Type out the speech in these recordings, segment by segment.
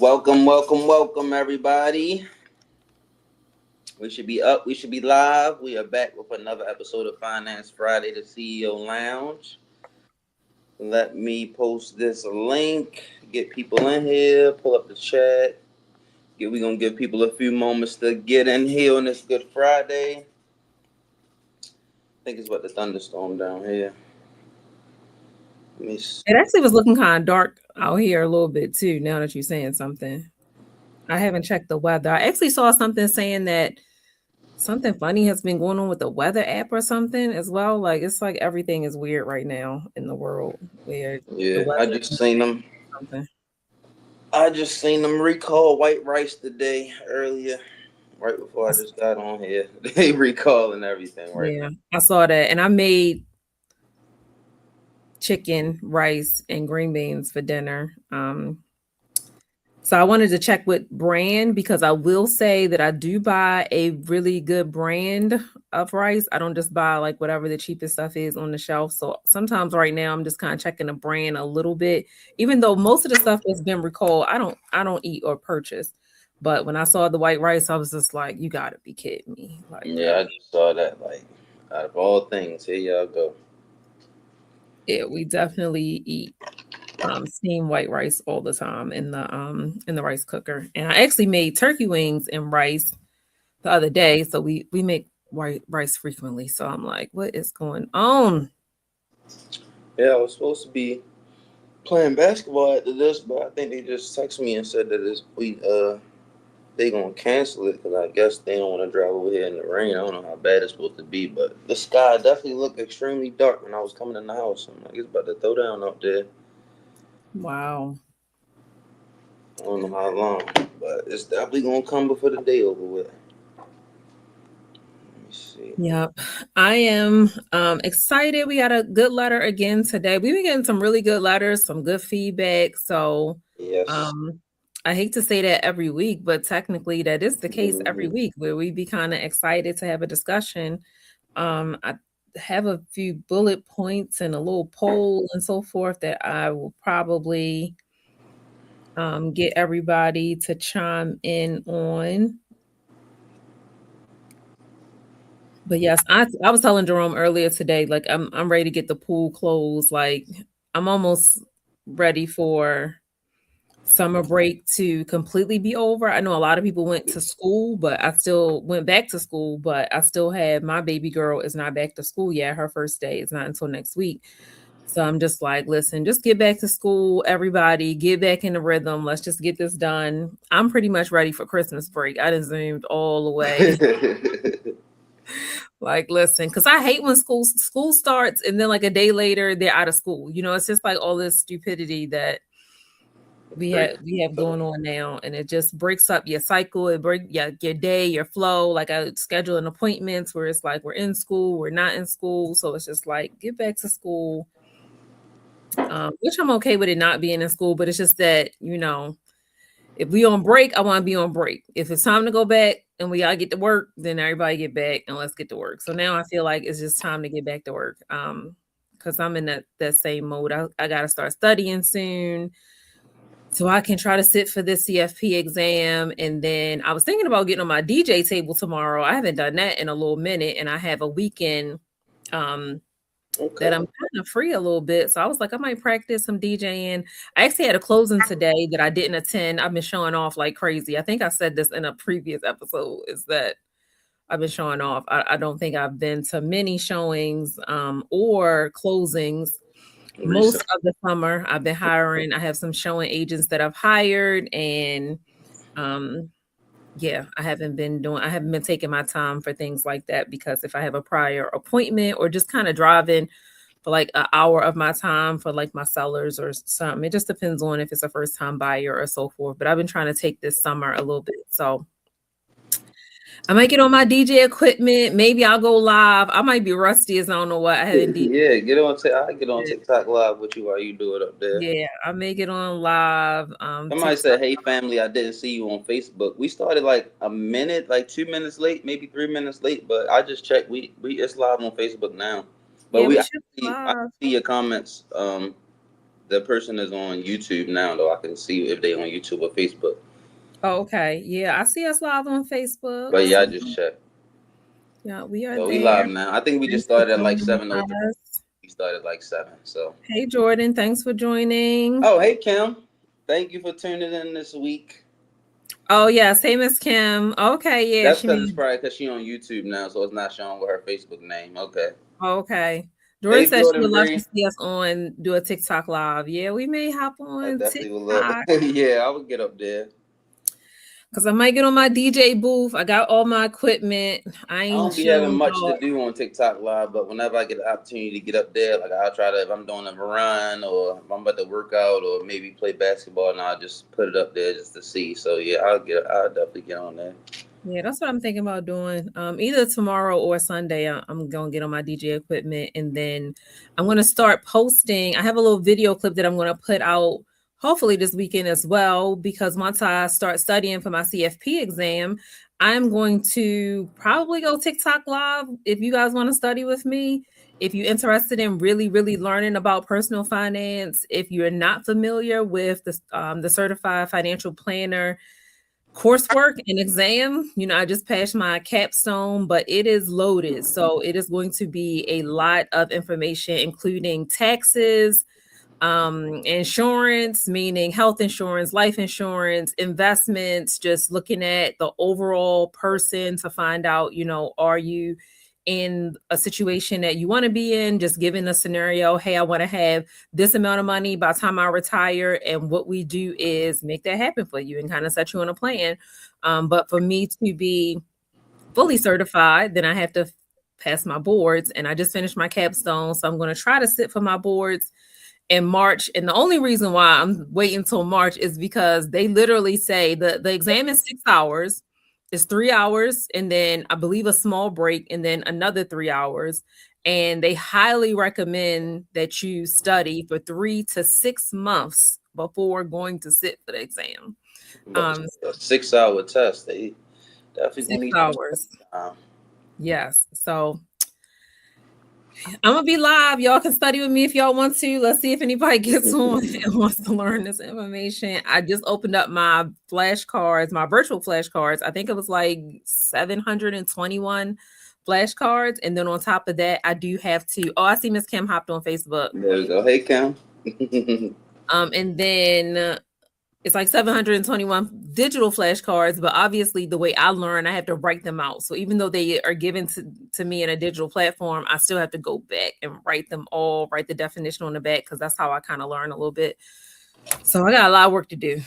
Welcome, everybody. We should be up. We should be live. We are back with another episode of Finance Friday, the CEO Lounge. Let me post this link. Get people in here. Pull up the chat. We're gonna give people a few moments to get in here on this Good Friday. I think it's about the thunderstorm down here. Let me see. It actually was looking kind of dark out here a little bit too, now that you're saying something. I haven't checked the weather. I actually saw something saying that something funny has been going on with the weather app or something as well. Like it's like everything is weird right now in the world where the Yeah, weather I is just seen them. something. I just seen them recall white rice today earlier. Right before I just got on here. They recalling everything right now. Yeah, I saw that and I made chicken, rice, and green beans for dinner. So I wanted to check with brand because I will say that I do buy a really good brand of rice. I don't just buy like whatever the cheapest stuff is on the shelf. So sometimes right now I'm just kind of checking the brand a little bit, even though most of the stuff that's been recalled, I don't eat or purchase. But when I saw the white rice, I was just like, you gotta be kidding me. Like, Yeah, I just saw that. Like, out of all things, here y'all go. yeah, we definitely eat steamed white rice all the time in the rice cooker. And I actually made turkey wings and rice the other day. So we make white rice frequently. So I'm like, what is going on? Yeah, I was supposed to be playing basketball after this, but I think they just texted me and said that they gonna cancel it because I guess they don't want to drive over here in the rain. I don't know how bad it's supposed to be, but the sky definitely looked extremely dark when I was coming in the house. I'm like, it's about to throw down up there. Wow. I don't know how long, but it's definitely gonna come before the day over with. Let me see. Yep. I am excited. We got a good letter again today. We've been getting some really good letters, some good feedback. So Yes. um I hate to say that every week, but technically that is the case every week where we be kind of excited to have a discussion. I have a few bullet points and a little poll and so forth that I will probably get everybody to chime in on. But yes, I was telling Jerome earlier today, like I'm ready to get the pool closed. Like I'm almost ready for summer break to completely be over. I know a lot of people went to school, but I still went back to school, but I still have my baby girl is not back to school yet. Her first day is not until next week. So I'm just like, listen, just get back to school, everybody, get back in the rhythm. Let's just get this done. I'm pretty much ready for Christmas break. I done zoomed all the way. Like, listen, because I hate when school starts and then like a day later they're out of school. You know, it's just like all this stupidity that we have going on now, and it just breaks up your cycle. It break your day, your flow. Like I schedule an appointments where it's like we're in school, we're not in school, so it's just like get back to school. Which I'm okay with it not being in school, but it's just that if we on break, I want to be on break. If it's time to go back and we gotta get to work, then everybody get back and let's get to work. So now I feel like it's just time to get back to work. Because I'm in that same mode. I gotta start studying soon so I can try to sit for this CFP exam. And then I was thinking about getting on my DJ table tomorrow. I haven't done that in a little minute, and I have a weekend um that Okay. I'm kind of free a little bit. So I was like, I might practice some DJing. I actually had a closing today that I didn't attend. I've been showing off like crazy. I think I said this in a previous episode, is that I've been showing off. I don't think I've been to many showings or closings most Recent. of the summer. I've been hiring. I have some showing agents that I've hired, and um, yeah, I haven't been taking my time for things like that because if I have a prior appointment or just kind of driving for like an hour of my time for like my sellers or something, it just depends on if it's a first time buyer or so forth. But I've been trying to take this summer a little bit. So I might get on my DJ equipment. Maybe I'll go live. I might be rusty as I don't know what. I haven't DJ. Yeah, get on. I get on TikTok live with you while you do it up there. Yeah, I may get on live. Somebody TikTok. said, "Hey, family, I didn't see you on Facebook." We started like a minute, like 2 minutes late, maybe 3 minutes late, but I just checked. We it's live on Facebook now. But Yeah, we we I should be see I live. see your comments. The person is on YouTube now, though. I can see if they on YouTube or Facebook. Oh, okay. Yeah, I see us live on Facebook. But yeah, So I just checked. yeah, we are So we there. live now. I think we just Thanks for started at like joining 7:03. us. We started like 7. So. Hey Jordan, thanks for joining. Oh, hey Kim. Thank you for tuning in this week. Oh yeah, same as Kim. Okay, yeah, That's she because it's made probably because she on YouTube now, so it's not showing with her Facebook name. Okay. okay. Jordan Hey said she Jordan would love to Bree. see us do a TikTok live. Yeah, we may hop I on definitely would love. TikTok. Yeah, I would get up there. Cause I might get on my DJ booth. I got all my equipment. I I ain't don't be having chilling much to out. do on TikTok Live, but whenever I get the opportunity to get up there, like I'll try to, if I'm doing a run or if I'm about to work out or maybe play basketball, and I'll just put it up there just to see. So yeah, I'll definitely get on there. Yeah, that's what I'm thinking about doing. Either tomorrow or Sunday, I'm gonna get on my DJ equipment, and then I'm gonna start posting. I have a little video clip that I'm gonna put out hopefully this weekend as well, because once I start studying for my CFP exam, I'm going to probably go TikTok live if you guys want to study with me. If you're interested in really, really learning about personal finance, if you're not familiar with the Certified Financial Planner coursework and exam, I just passed my capstone, but it is loaded. So it is going to be a lot of information, including taxes, insurance, meaning health insurance, life insurance, investments, just looking at the overall person to find out, are you in a situation that you want to be in, just given a scenario, hey, I want to have this amount of money by the time I retire. And what we do is make that happen for you and kind of set you on a plan. But for me to be fully certified, then I have to pass my boards. And I just finished my capstone. So I'm going to try to sit for my boards in March. And the only reason why I'm waiting until March is because they literally say the exam is 6 hours. It's 3 hours, and then I believe a small break, and then another 3 hours. And they highly recommend that you study for 3 to 6 months before going to sit for the exam. But a 6 hour test, they definitely gonna 6 need hours. time. Yes. So I'm gonna be live. Y'all can study with me if y'all want to. Let's see if anybody gets on and wants to learn this information. I just opened up my flashcards, my virtual flashcards. I think it was like 721 flashcards. And then on top of that, I do have to. Oh, I see Miss Kim hopped on Facebook. There we go. Hey Kim. And then it's like 721 digital flashcards, but obviously the way I learn, I have to write them out. So even though they are given to me in a digital platform, I still have to go back and write them all, write the definition on the back, because that's how I kind of learn a little bit. So I got a lot of work to do.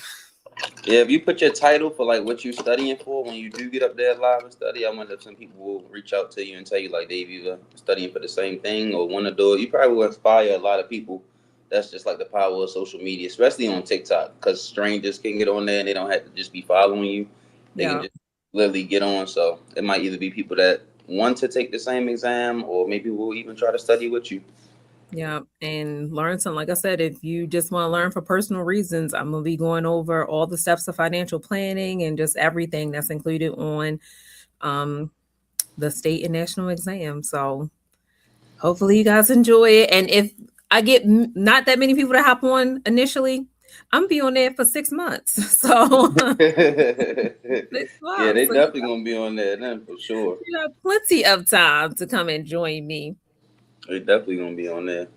Yeah, if you put your title for like what you're studying for, when you do get up there live and study, I wonder if some people will reach out to you and tell you like they've either studying for the same thing or want to do it. You probably will inspire a lot of people. That's just like the power of social media, especially on TikTok, because strangers can get on there and they don't have to just be following you. They can just literally get on. So it might either be people that want to take the same exam or maybe will even try to study with you. Yeah, and learn something. Like I said, if you just want to learn for personal reasons, I'm going to be going over all the steps of financial planning and just everything that's included on the state and national exam. So hopefully you guys enjoy it. And if I get not that many people to hop on initially, I'm be on there for 6 months. So 6 Yeah, months. they So definitely gonna be on there then for sure. you have plenty of time to come and join me. They definitely gonna be on there.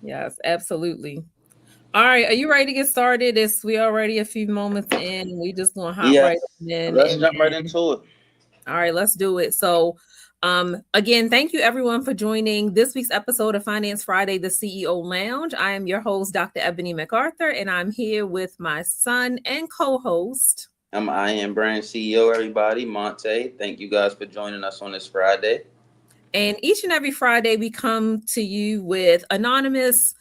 Yes, absolutely. All right, are you ready to get started? We already a few moments in. We just gonna hop right Yes, in. let's jump right into it. All right, let's do it. So, again, thank you everyone for joining this week's episode of Finance Friday, the CEO Lounge. I am your host, Dr. Ebony McArthur, and I'm here with my son and co-host. I'm EYEAM brand CEO, everybody. Monte, thank you guys for joining us on this Friday. And each and every Friday, we come to you with anonymous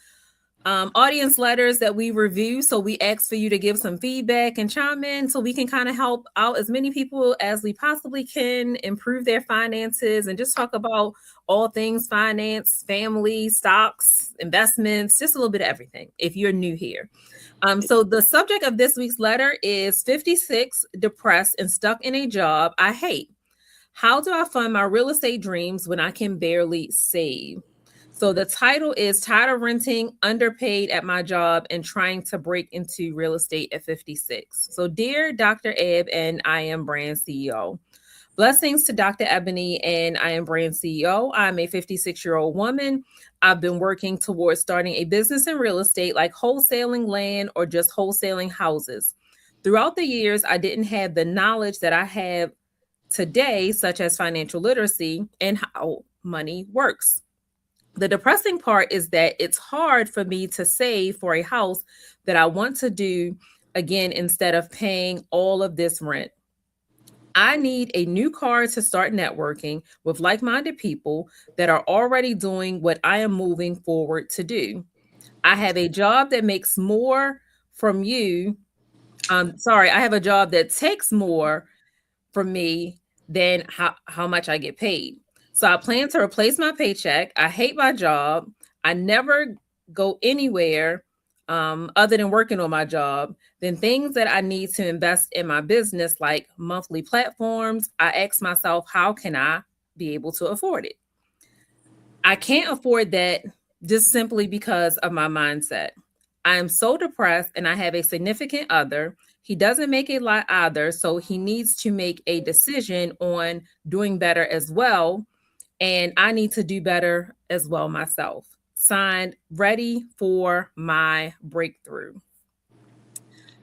audience letters that we review. So we ask for you to give some feedback and chime in so we can kind of help out as many people as we possibly can, improve their finances, and just talk about all things finance, family, stocks, investments, just a little bit of everything if you're new here. So the subject of this week's letter is 56, depressed and stuck in a job I hate. How do I fund my real estate dreams when I can barely save? So the title is Tired of Renting, Underpaid at My Job, and Trying to Break into Real Estate at 56. So, dear Dr. Ebb and I Am Brand CEO, blessings to Dr. Ebony and I Am Brand CEO. I'm a 56-year-old woman. I've been working towards starting a business in real estate like wholesaling land or just wholesaling houses. Throughout the years, I didn't have the knowledge that I have today, such as financial literacy and how money works. The depressing part is that it's hard for me to save for a house that I want to do again instead of paying all of this rent. I need a new car to start networking with like minded people that are already doing what I am moving forward to do. I have a job that makes more from you. Sorry, I have a job that takes more from me than how much I get paid. So I plan to replace my paycheck. I hate my job. I never go anywhere other than working on my job. Then things that I need to invest in my business, like monthly platforms, I ask myself, how can I be able to afford it? I can't afford that just simply because of my mindset. I am so depressed and I have a significant other. He doesn't make a lot either. So he needs to make a decision on doing better as well. And I need to do better as well myself. Signed, ready for my breakthrough.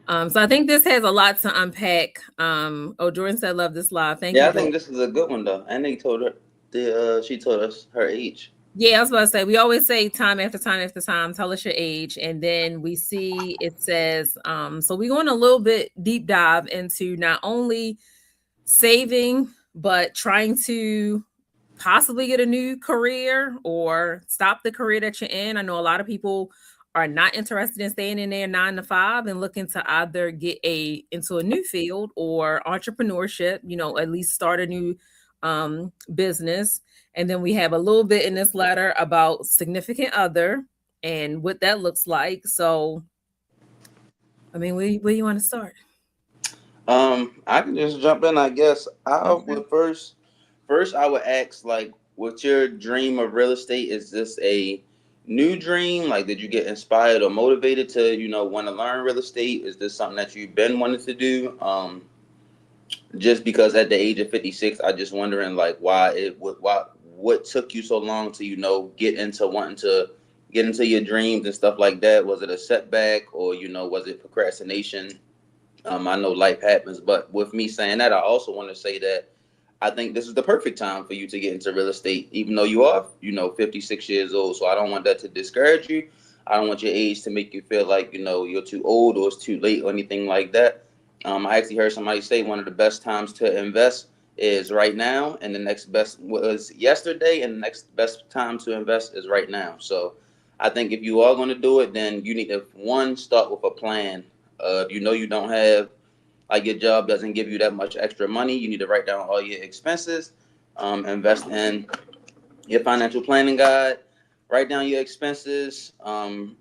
So I think this has a lot to unpack. Jordan said, love this live. Thank Yeah, you, I think Jordan. this is a good one though. And they told her she told us her age. Yeah, I was about to say, we always say time after time after time, tell us your age. And then we see it says, so we're going a little bit deep dive into not only saving, but trying to possibly get a new career or stop the career that you're in. I know a lot of people are not interested in staying in their 9 to 5 and looking to either get into a new field or entrepreneurship, at least start a new business. And then we have a little bit in this letter about significant other and what that looks like. So, I mean, where you want to start? I can just jump in, I guess. I Okay. would first I would ask like, what's your dream of real estate? Is this a new dream? Like, did you get inspired or motivated to, want to learn real estate? Is this something that you've been wanting to do? Just because at the age of 56, I just wondering like what took you so long to, get into wanting to get into your dreams and stuff like that? Was it a setback or, was it procrastination? I know life happens, but with me saying that, I also want to say that I think this is the perfect time for you to get into real estate, even though you are, 56 years old. So I don't want that to discourage you. I don't want your age to make you feel like, you're too old or it's too late or anything like that. I actually heard somebody say one of the best times to invest is right now, and the next best was yesterday, and the next best time to invest is right now. So I think if you are going to do it, then you need to, one, start with a plan. If you don't have, like, your job doesn't give you that much extra money, you need to write down all your expenses, invest in your financial planning guide, write down your expenses,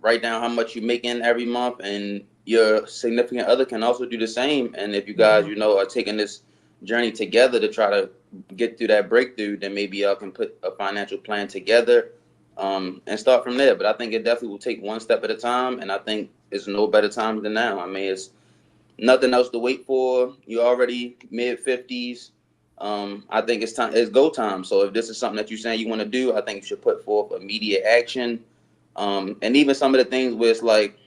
write down how much you're making every month, and your significant other can also do the same. And if you guys, Mhm. are taking this journey together to try to get through that breakthrough, then maybe y'all can put a financial plan together, and start from there. But I think it definitely will take one step at a time, and I think it's no better time than now. I mean, it's nothing else to wait for. You're already mid 50s. I think it's time. It's go time. So if this is something that you're saying you want to do, I think you should put forth immediate action. And even some of the things where it's like,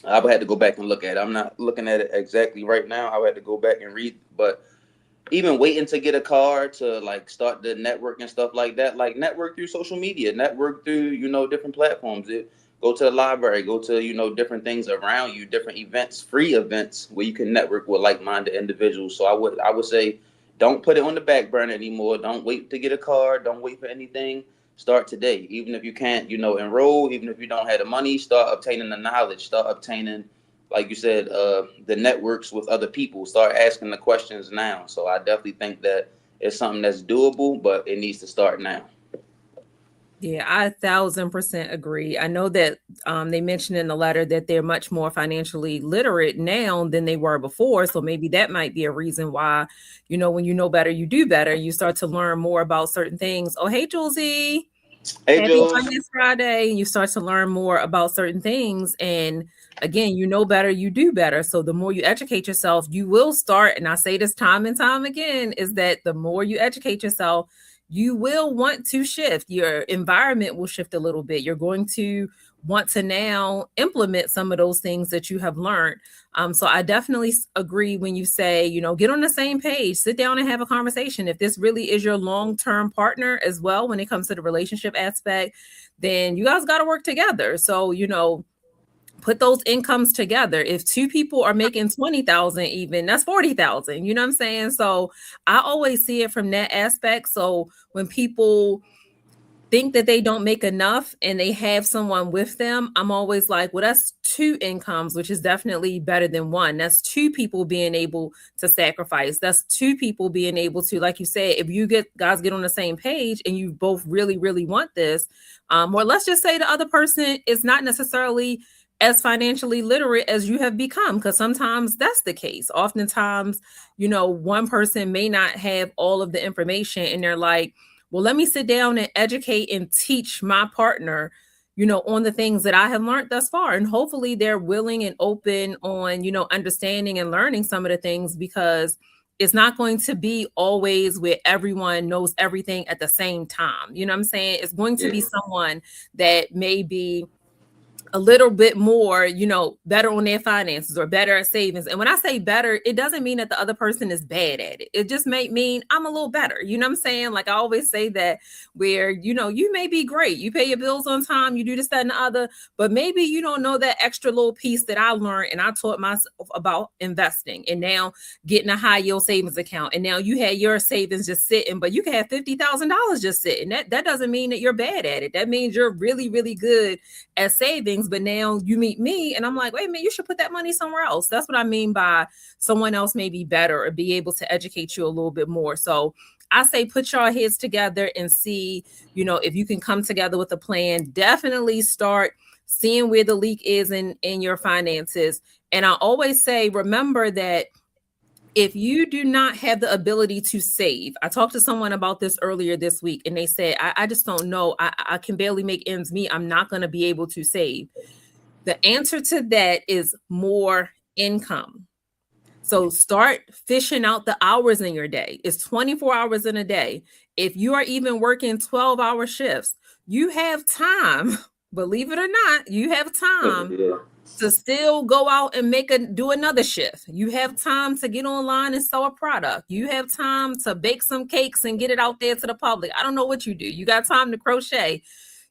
I would have to go back and look at it. I'm not looking at it exactly right now. I would have to go back and read. But even waiting to get a car to like start the network and stuff like that, like network through social media, network through, different platforms. Go to the library, go to, different things around you, different events, free events where you can network with like-minded individuals. So I would say, don't put it on the back burner anymore. Don't wait to get a car. Don't wait for anything. Start today. Even if you can't, enroll, even if you don't have the money, start obtaining the knowledge, start obtaining, like you said, the networks with other people. Start asking the questions now. So I definitely think that it's something that's doable, but it needs to start now. Yeah, I 1,000% agree. I know that they mentioned in the letter that they're much more financially literate now than they were before. So maybe that might be a reason why, when you know better, you do better. You start to learn more about certain things. Oh, hey, Julesy. Hey, Happy Jules. Finance Friday. You start to learn more about certain things. And again, you know better, you do better. So the more you educate yourself, you will start. And I say this time and time again, is that the more you educate yourself, you will want to shift. Your environment will shift a little bit. You're going to want to now implement some of those things that you have learned. So I definitely agree when you say, get on the same page, sit down and have a conversation. If this really is your long-term partner as well, when it comes to the relationship aspect, then you guys got to work together. So, put those incomes together. If two people are making 20,000, even that's 40,000, you know what I'm saying? So I always see it from that aspect. So when people think that they don't make enough and they have someone with them, I'm always like, well, that's two incomes, which is definitely better than one. That's two people being able to sacrifice. That's two people being able to, like you said, if you guys get on the same page and you both really, really want this, or let's just say the other person is not necessarily as financially literate as you have become, because sometimes that's the case. Oftentimes, one person may not have all of the information and they're like, well, let me sit down and educate and teach my partner, on the things that I have learned thus far. And hopefully they're willing and open on, understanding and learning some of the things, because it's not going to be always where everyone knows everything at the same time. You know what I'm saying? It's going to be someone that may be a little bit more, better on their finances or better at savings. And when I say better, it doesn't mean that the other person is bad at it. It just may mean I'm a little better. You know what I'm saying? Like I always say that, where, you may be great. You pay your bills on time, you do this, that, and the other, but maybe you don't know that extra little piece that I learned and I taught myself about investing, and now getting a high yield savings account. And now you had your savings just sitting, but you can have $50,000 just sitting. That doesn't mean that you're bad at it. That means you're really, really good at savings. But now you meet me and I'm like, wait a minute, you should put that money somewhere else. That's what I mean by someone else may be better or be able to educate you a little bit more. So I say put your heads together and see, if you can come together with a plan. Definitely start seeing where the leak is in your finances. And I always say, remember that if you do not have the ability to save, I talked to someone about this earlier this week, and they said, I just don't know. I can barely make ends meet. I'm not going to be able to save. The answer to that is more income. So start fishing out the hours in your day. It's 24 hours in a day. If you are even working 12-hour shifts, you have time, believe it or not, you have time to still go out and do another shift. You have time to get online and sell a product. You have time to bake some cakes and get it out there to the public. I don't know what you do. You got time to crochet.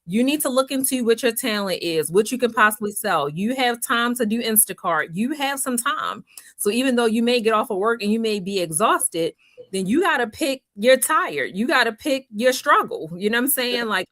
You need to look into what your talent is, what you can possibly sell. You have time to do Instacart. You have some time. So even though you may get off of work and you may be exhausted, then you got to pick your tired. You got to pick your struggle. You know what I'm saying? Like,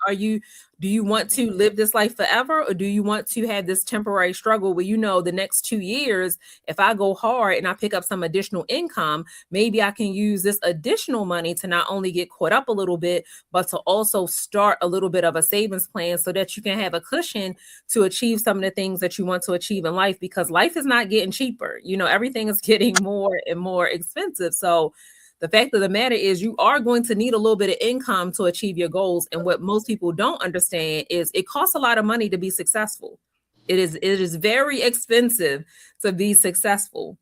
do you want to live this life forever, or do you want to have this temporary struggle where, the next 2 years, if I go hard and I pick up some additional income, maybe I can use this additional money to not only get caught up a little bit, but to also start a little bit of a savings plan so that you can have a cushion to achieve some of the things that you want to achieve in life, because life is not getting cheaper. Everything is getting more and more expensive. So the fact of the matter is you are going to need a little bit of income to achieve your goals. And what most people don't understand is it costs a lot of money to be successful. It is very expensive to be successful.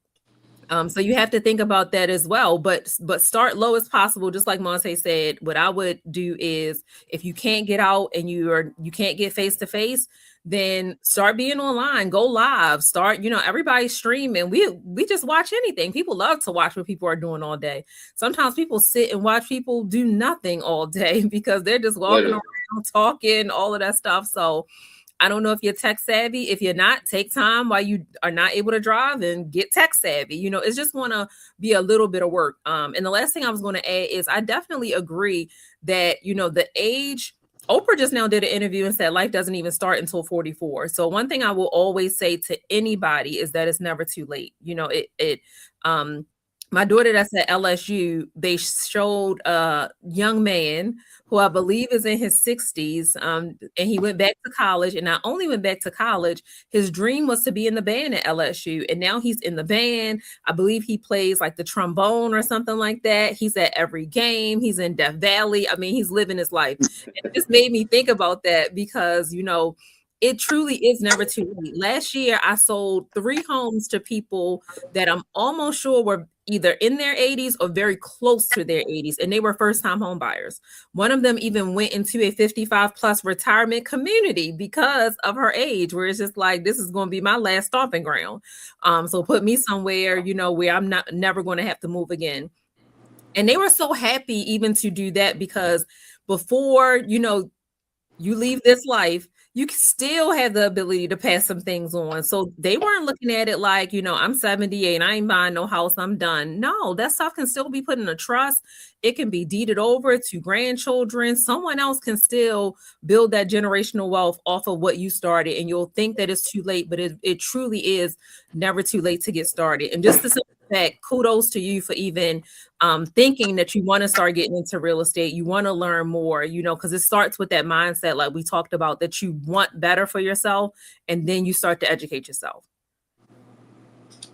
So you have to think about that as well, but start low as possible. Just like Monte said, what I would do is, if you can't get out and you can't get face to face, then start being online, go live, start, everybody's streaming. We just watch anything. People love to watch what people are doing all day. Sometimes people sit and watch people do nothing all day because they're just walking around, talking, all of that stuff. So I don't know if you're tech savvy. If you're not, take time while you are not able to drive and get tech savvy. It's just going to be a little bit of work. And the last thing I was going to add is I definitely agree that, the age, Oprah just now did an interview and said life doesn't even start until 44. So one thing I will always say to anybody is that it's never too late. my daughter that's at LSU, they showed a young man who I believe is in his 60s. And he went back to college. And not only went back to college, his dream was to be in the band at LSU. And now he's in the band. I believe he plays like the trombone or something like that. He's at every game. He's in Death Valley. I mean, he's living his life. And it just made me think about that because, it truly is never too late. Last year, I sold 3 homes to people that I'm almost sure were either in their 80s or very close to their 80s, and they were first-time home buyers. One of them even went into a 55 plus retirement community because of her age, where it's just like, this is going to be my last stomping ground. So put me somewhere, where I'm not never going to have to move again. And they were so happy even to do that because before, you leave this life, you still have the ability to pass some things on. So they weren't looking at it like, I'm 78, I ain't buying no house, I'm done. No, that stuff can still be put in a trust. It can be deeded over to grandchildren. Someone else can still build that generational wealth off of what you started. And you'll think that it's too late, but it truly is never too late to get started. And just the simple fact, kudos to you for even thinking that you want to start getting into real estate, you want to learn more, because it starts with that mindset, like we talked about, that you want better for yourself, and then you start to educate yourself.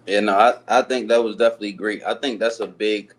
Yeah, no, I think that was definitely great. I think that's a big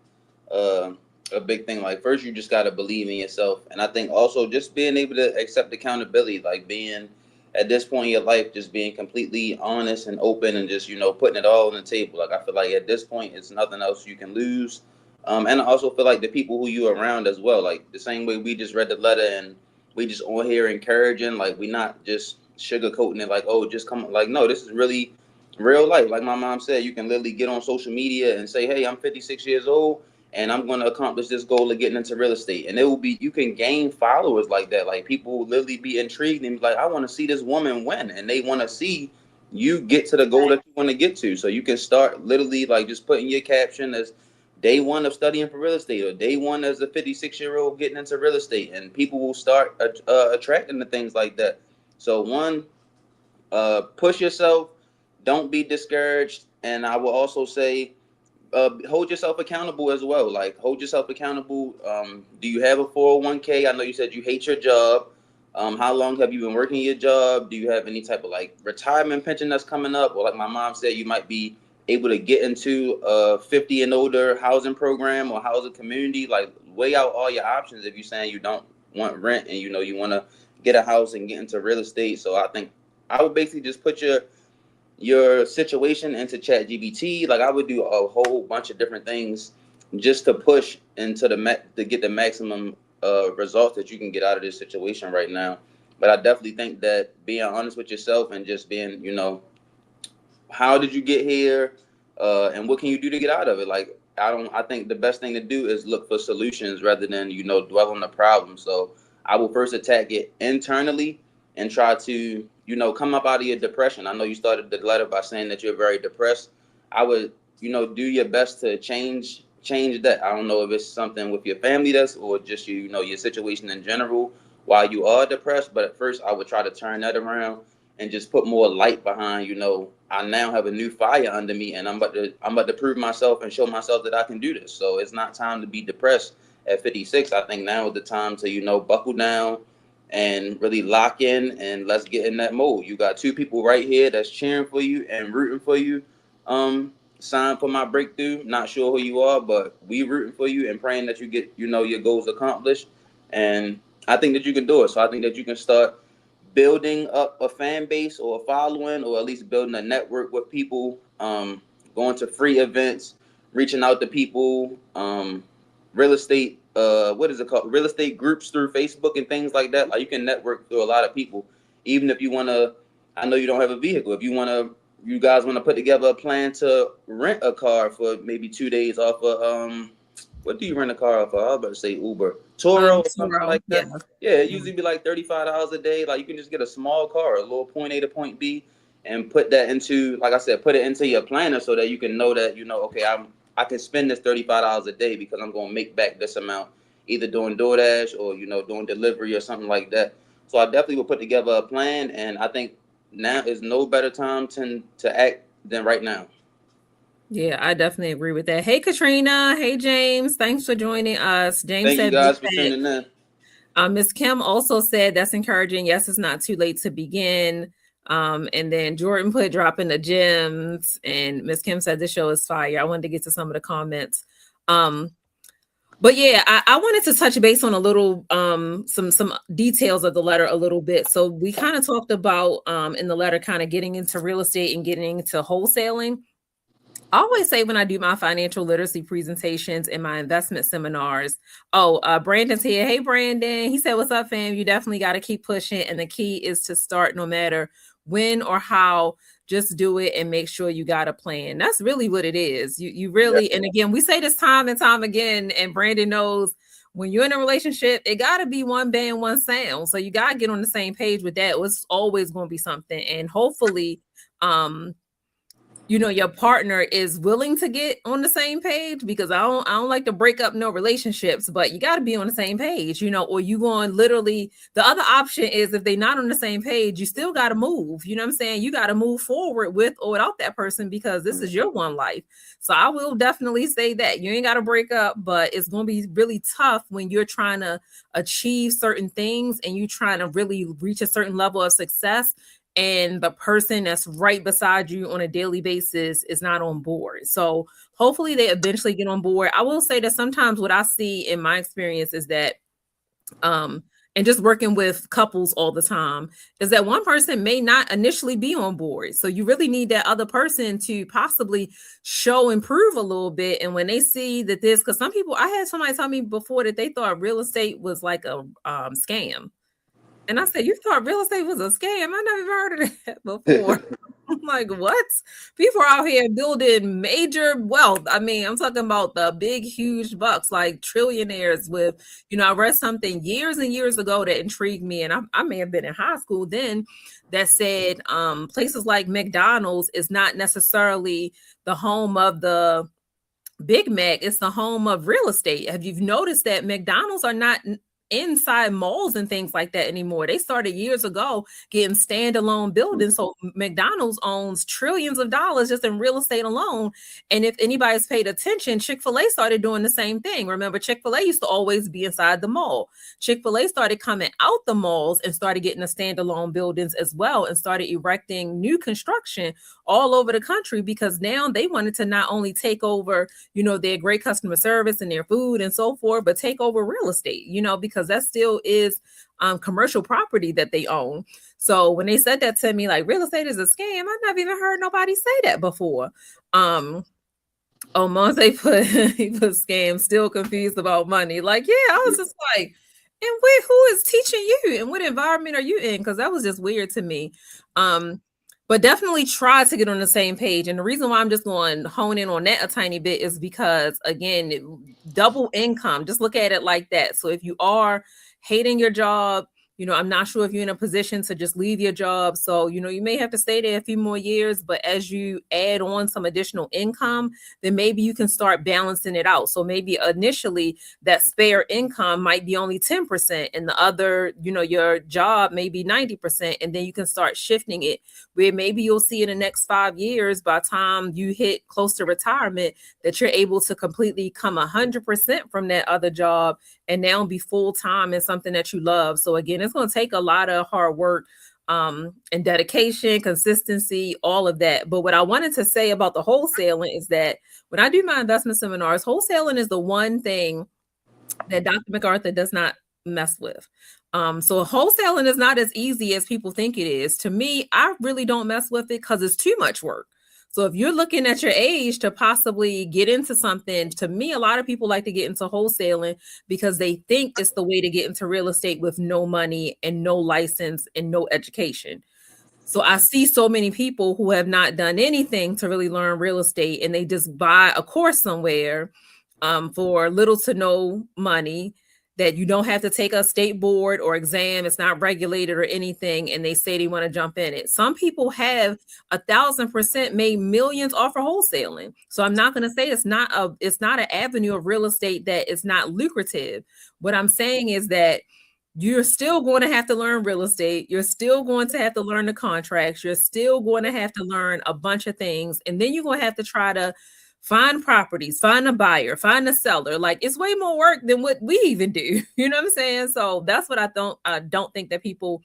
thing. Like, first, you just got to believe in yourself. And I think also just being able to accept accountability, like being at this point in your life, just being completely honest and open and just, putting it all on the table. Like, I feel like at this point, it's nothing else you can lose. And I also feel like the people who you around as well, like the same way we just read the letter and we just on here encouraging, like we not just sugarcoating it like, oh, just come, like, no, this is really real life. Like my mom said, you can literally get on social media and say, hey, I'm 56 years old and I'm going to accomplish this goal of getting into real estate. And it will be, you can gain followers like that. Like people will literally be intrigued and be like, I want to see this woman win. And they want to see you get to the goal that you want to get to. So you can start literally like just putting your caption as day one of studying for real estate or day one as a 56-year-old getting into real estate. And people will start attracting to things like that. So one, push yourself. Don't be discouraged. And I will also say, hold yourself accountable as well. Like, hold yourself accountable. Do you have a 401k? I know you said you hate your job. How long have you been working your job? Do you have any type of like retirement pension that's coming up? Or like my mom said, you might be able to get into a 50 and older housing program or housing community. Like, weigh out all your options if you're saying you don't want rent and you want to get a house and get into real estate. So I think I would basically just put your situation into ChatGPT. Like I would do a whole bunch of different things just to push into to get the maximum results that you can get out of this situation right now. But I definitely think that being honest with yourself and just being, how did you get here, and what can you do to get out of it? Like I think the best thing to do is look for solutions rather than dwell on the problem. So I will first attack it internally and try to come up out of your depression. I know you started the letter by saying that you're very depressed. I would do your best to change that. I don't know if it's something with your family or just your situation in general while you are depressed, but at first I would try to turn that around and just put more light behind, I now have a new fire under me and I'm about to prove myself and show myself that I can do this. So it's not time to be depressed at 56. I think now is the time to, buckle down and really lock in and let's get in that mode. You got 2 people right here that's cheering for you and rooting for you. Sign for my breakthrough. Not sure who you are, but we rooting for you and praying that you get, your goals accomplished. And I think that you can do it. So I think that you can start building up a fan base or a following, or at least building a network with people, going to free events, reaching out to people, real estate, what is it called? Real estate groups through Facebook and things like that. Like you can network through a lot of people, even if you want to, I know you don't have a vehicle. If you guys want to put together a plan to rent a car for maybe 2 days off of, what do you rent a car off of? I was about to say Uber, Turo or something like that. Yeah, it usually be like $35 a day. Like you can just get a small car, a little point A to point B, and put that into, like I said, put it into your planner so that you can know that, okay, I can spend this $35 a day because I'm going to make back this amount, either doing DoorDash or, doing delivery or something like that. So I definitely will put together a plan. And I think now is no better time to act than right now. Yeah, I definitely agree with that. Hey, Katrina. Hey, James. Thanks for joining us. James Thank you said, "Big guys for facts." tuning in. Miss Kim also said that's encouraging. Yes, it's not too late to begin. And then Jordan put dropping the gems, and Miss Kim said this show is fire. I wanted to get to some of the comments. But yeah, I wanted to touch base on a little some details of the letter a little bit. So we kind of talked about in the letter kind of getting into real estate and getting into wholesaling. I always say when I do my financial literacy presentations and my investment seminars, Brandon's here. Hey, Brandon. He said, "What's up, fam? You definitely got to keep pushing. And the key is to start no matter when or how. Just do it and make sure you got a plan." That's really what it is. You really, and again, we say this time and time again, and Brandon knows when you're in a relationship, it got to be one band, one sound. So you got to get on the same page with that. It's always going to be something. And hopefully, your partner is willing to get on the same page, because I don't like to break up no relationships, but you got to be on the same page, or you going literally, the other option is if they're not on the same page, you still got to move, you know what I'm saying? You got to move forward with or without that person, because this is your one life. So I will definitely say that you ain't got to break up, but it's going to be really tough when you're trying to achieve certain things and you trying to really reach a certain level of success, and the person that's right beside you on a daily basis is not on board. So hopefully they eventually get on board. I will say that sometimes what I see in my experience is that and just working with couples all the time, is that one person may not initially be on board. So you really need that other person to possibly show and prove a little bit. And when they see that this, because some people, I had somebody tell me before that they thought real estate was like a scam. And I said, "You thought real estate was a scam? I never heard of that before." I'm like, "What?" People are out here building major wealth. I mean, I'm talking about the big, huge bucks, like trillionaires with, I read something years and years ago that intrigued me. And I may have been in high school then, that said places like McDonald's is not necessarily the home of the Big Mac, it's the home of real estate. Have you noticed that McDonald's are not inside malls and things like that anymore? They started years ago getting standalone buildings. So McDonald's owns trillions of dollars just in real estate alone. And if anybody's paid attention, Chick-fil-A started doing the same thing. Remember, Chick-fil-A used to always be inside the mall. Chick-fil-A started coming out the malls and started getting the standalone buildings as well, and started erecting new construction all over the country, because now they wanted to not only take over, their great customer service and their food and so forth, but take over real estate, because that still is commercial property that they own. So when they said that to me, like real estate is a scam, I've never even heard nobody say that before. Monte put he put scam, still confused about money. Like, yeah, I was just like, and who is teaching you, and what environment are you in? Because that was just weird to me. But definitely try to get on the same page. And the reason why I'm just going to hone in on that a tiny bit is because, again, double income, just look at it like that. So if you are hating your job, I'm not sure if you're in a position to just leave your job. So, you may have to stay there a few more years, but as you add on some additional income, then maybe you can start balancing it out. So maybe initially that spare income might be only 10%, and the other, your job may be 90%. And then you can start shifting it, where maybe you'll see in the next 5 years, by the time you hit close to retirement, that you're able to completely come 100% from that other job and now be full-time in something that you love. So again, it's going to take a lot of hard work and dedication, consistency, all of that. But what I wanted to say about the wholesaling is that when I do my investment seminars, wholesaling is the one thing that Dr. McArthur does not mess with. So wholesaling is not as easy as people think it is. To me, I really don't mess with it because it's too much work. So if you're looking at your age to possibly get into something, to me, a lot of people like to get into wholesaling because they think it's the way to get into real estate with no money and no license and no education. So I see so many people who have not done anything to really learn real estate, and they just buy a course somewhere for little to no money, that you don't have to take a state board or exam. It's not regulated or anything. And they say they want to jump in it. Some people have 1,000% made millions off of wholesaling. So I'm not going to say it's not an avenue of real estate that is not lucrative. What I'm saying is that you're still going to have to learn real estate. You're still going to have to learn the contracts. You're still going to have to learn a bunch of things. And then you're going to have to try to find properties, find a buyer, find a seller. Like, it's way more work than what we even do. You know what I'm saying? So that's what I don't think that people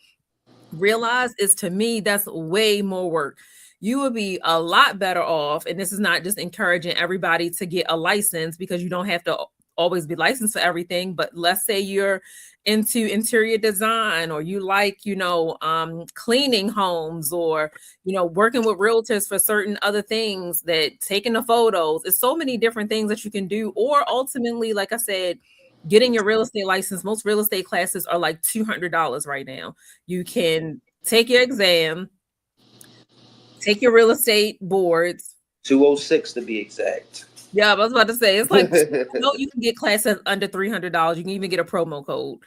realize is, to me, that's way more work. You would be a lot better off. And this is not just encouraging everybody to get a license, because you don't have to always be licensed for everything. But let's say you're into interior design, or you like, cleaning homes, or, working with realtors for certain other things, that taking the photos. It's so many different things that you can do. Or ultimately, like I said, getting your real estate license. Most real estate classes are like $200 right now. You can take your exam, take your real estate boards. 206 to be exact. Yeah, I was about to say, it's like, I know you can get classes under $300. You can even get a promo code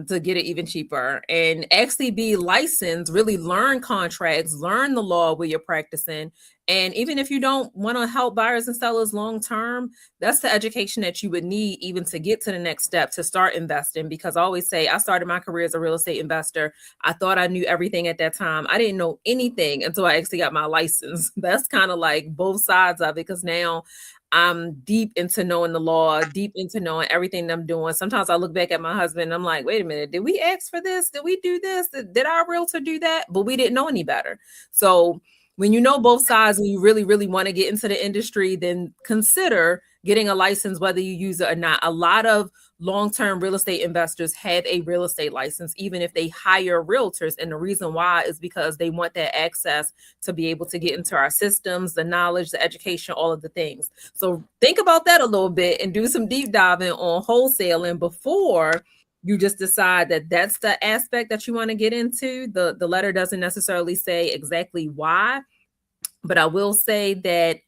to get it even cheaper, and actually be licensed, really learn contracts, learn the law where you're practicing. And even if you don't want to help buyers and sellers long term, that's the education that you would need even to get to the next step, to start investing. Because I always say, I started my career as a real estate investor. I thought I knew everything at that time. I didn't know anything until I actually got my license. That's kind of like both sides of it, because now I'm deep into knowing the law, deep into knowing everything that I'm doing. Sometimes I look back at my husband and I'm like, wait a minute, did we ask for this? Did we do this? Did our realtor do that? But we didn't know any better. So when you know both sides and you really, really want to get into the industry, then consider getting a license, whether you use it or not. A lot of long-term real estate investors have a real estate license, even if they hire realtors. And the reason why is because they want that access to be able to get into our systems, the knowledge, the education, all of the things. So think about that a little bit and do some deep diving on wholesaling before you just decide that that's the aspect that you want to get into. The letter doesn't necessarily say exactly why, but I will say that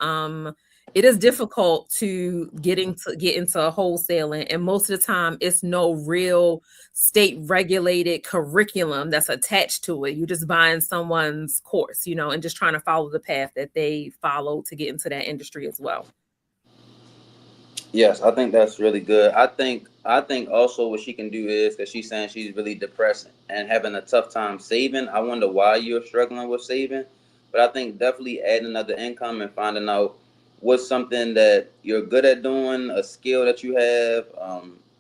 it is difficult to get into wholesaling, and most of the time it's no real state regulated curriculum that's attached to it. You're just buying someone's course, and just trying to follow the path that they follow to get into that industry as well. Yes, I think that's really good. I think also what she can do is, because she's saying she's really depressed and having a tough time saving. I wonder why you're struggling with saving, but I think definitely adding another income and finding out what's something that you're good at doing, a skill that you have.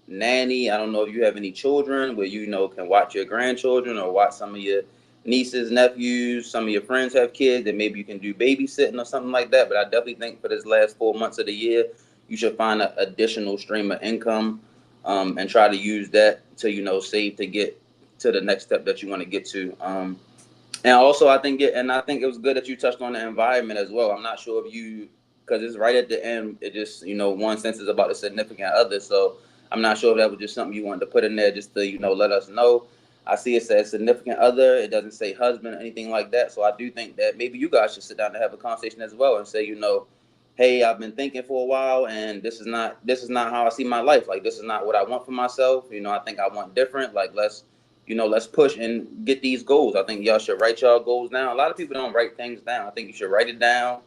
Nanny. I don't know if you have any children where can watch your grandchildren or watch some of your nieces, nephews, some of your friends have kids, and maybe you can do babysitting or something like that. But I definitely think for this last 4 months of the year, you should find an additional stream of income, and try to use that to save to get to the next step that you want to get to. And also, I think it was good that you touched on the environment as well. I'm not sure if you, because it's right at the end. It just one sentence is about a significant other. So I'm not sure if that was just something you wanted to put in there just to let us know. I see it says significant other. It doesn't say husband or anything like that. So I do think that maybe you guys should sit down and have a conversation as well and say, hey, I've been thinking for a while, and this is not how I see my life. Like, this is not what I want for myself. I think I want different. Like, let's push and get these goals. I think y'all should write y'all goals down. A lot of people don't write things down. I think you should write it down,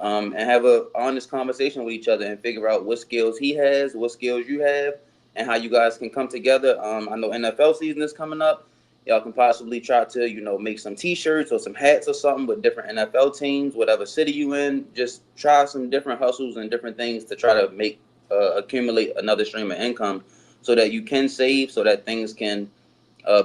and have a honest conversation with each other and figure out what skills he has, what skills you have, and how you guys can come together. I know NFL season is coming up. Y'all can possibly try to, make some T-shirts or some hats or something with different NFL teams, whatever city you in. Just try some different hustles and different things to try to make accumulate another stream of income, so that you can save, so that things can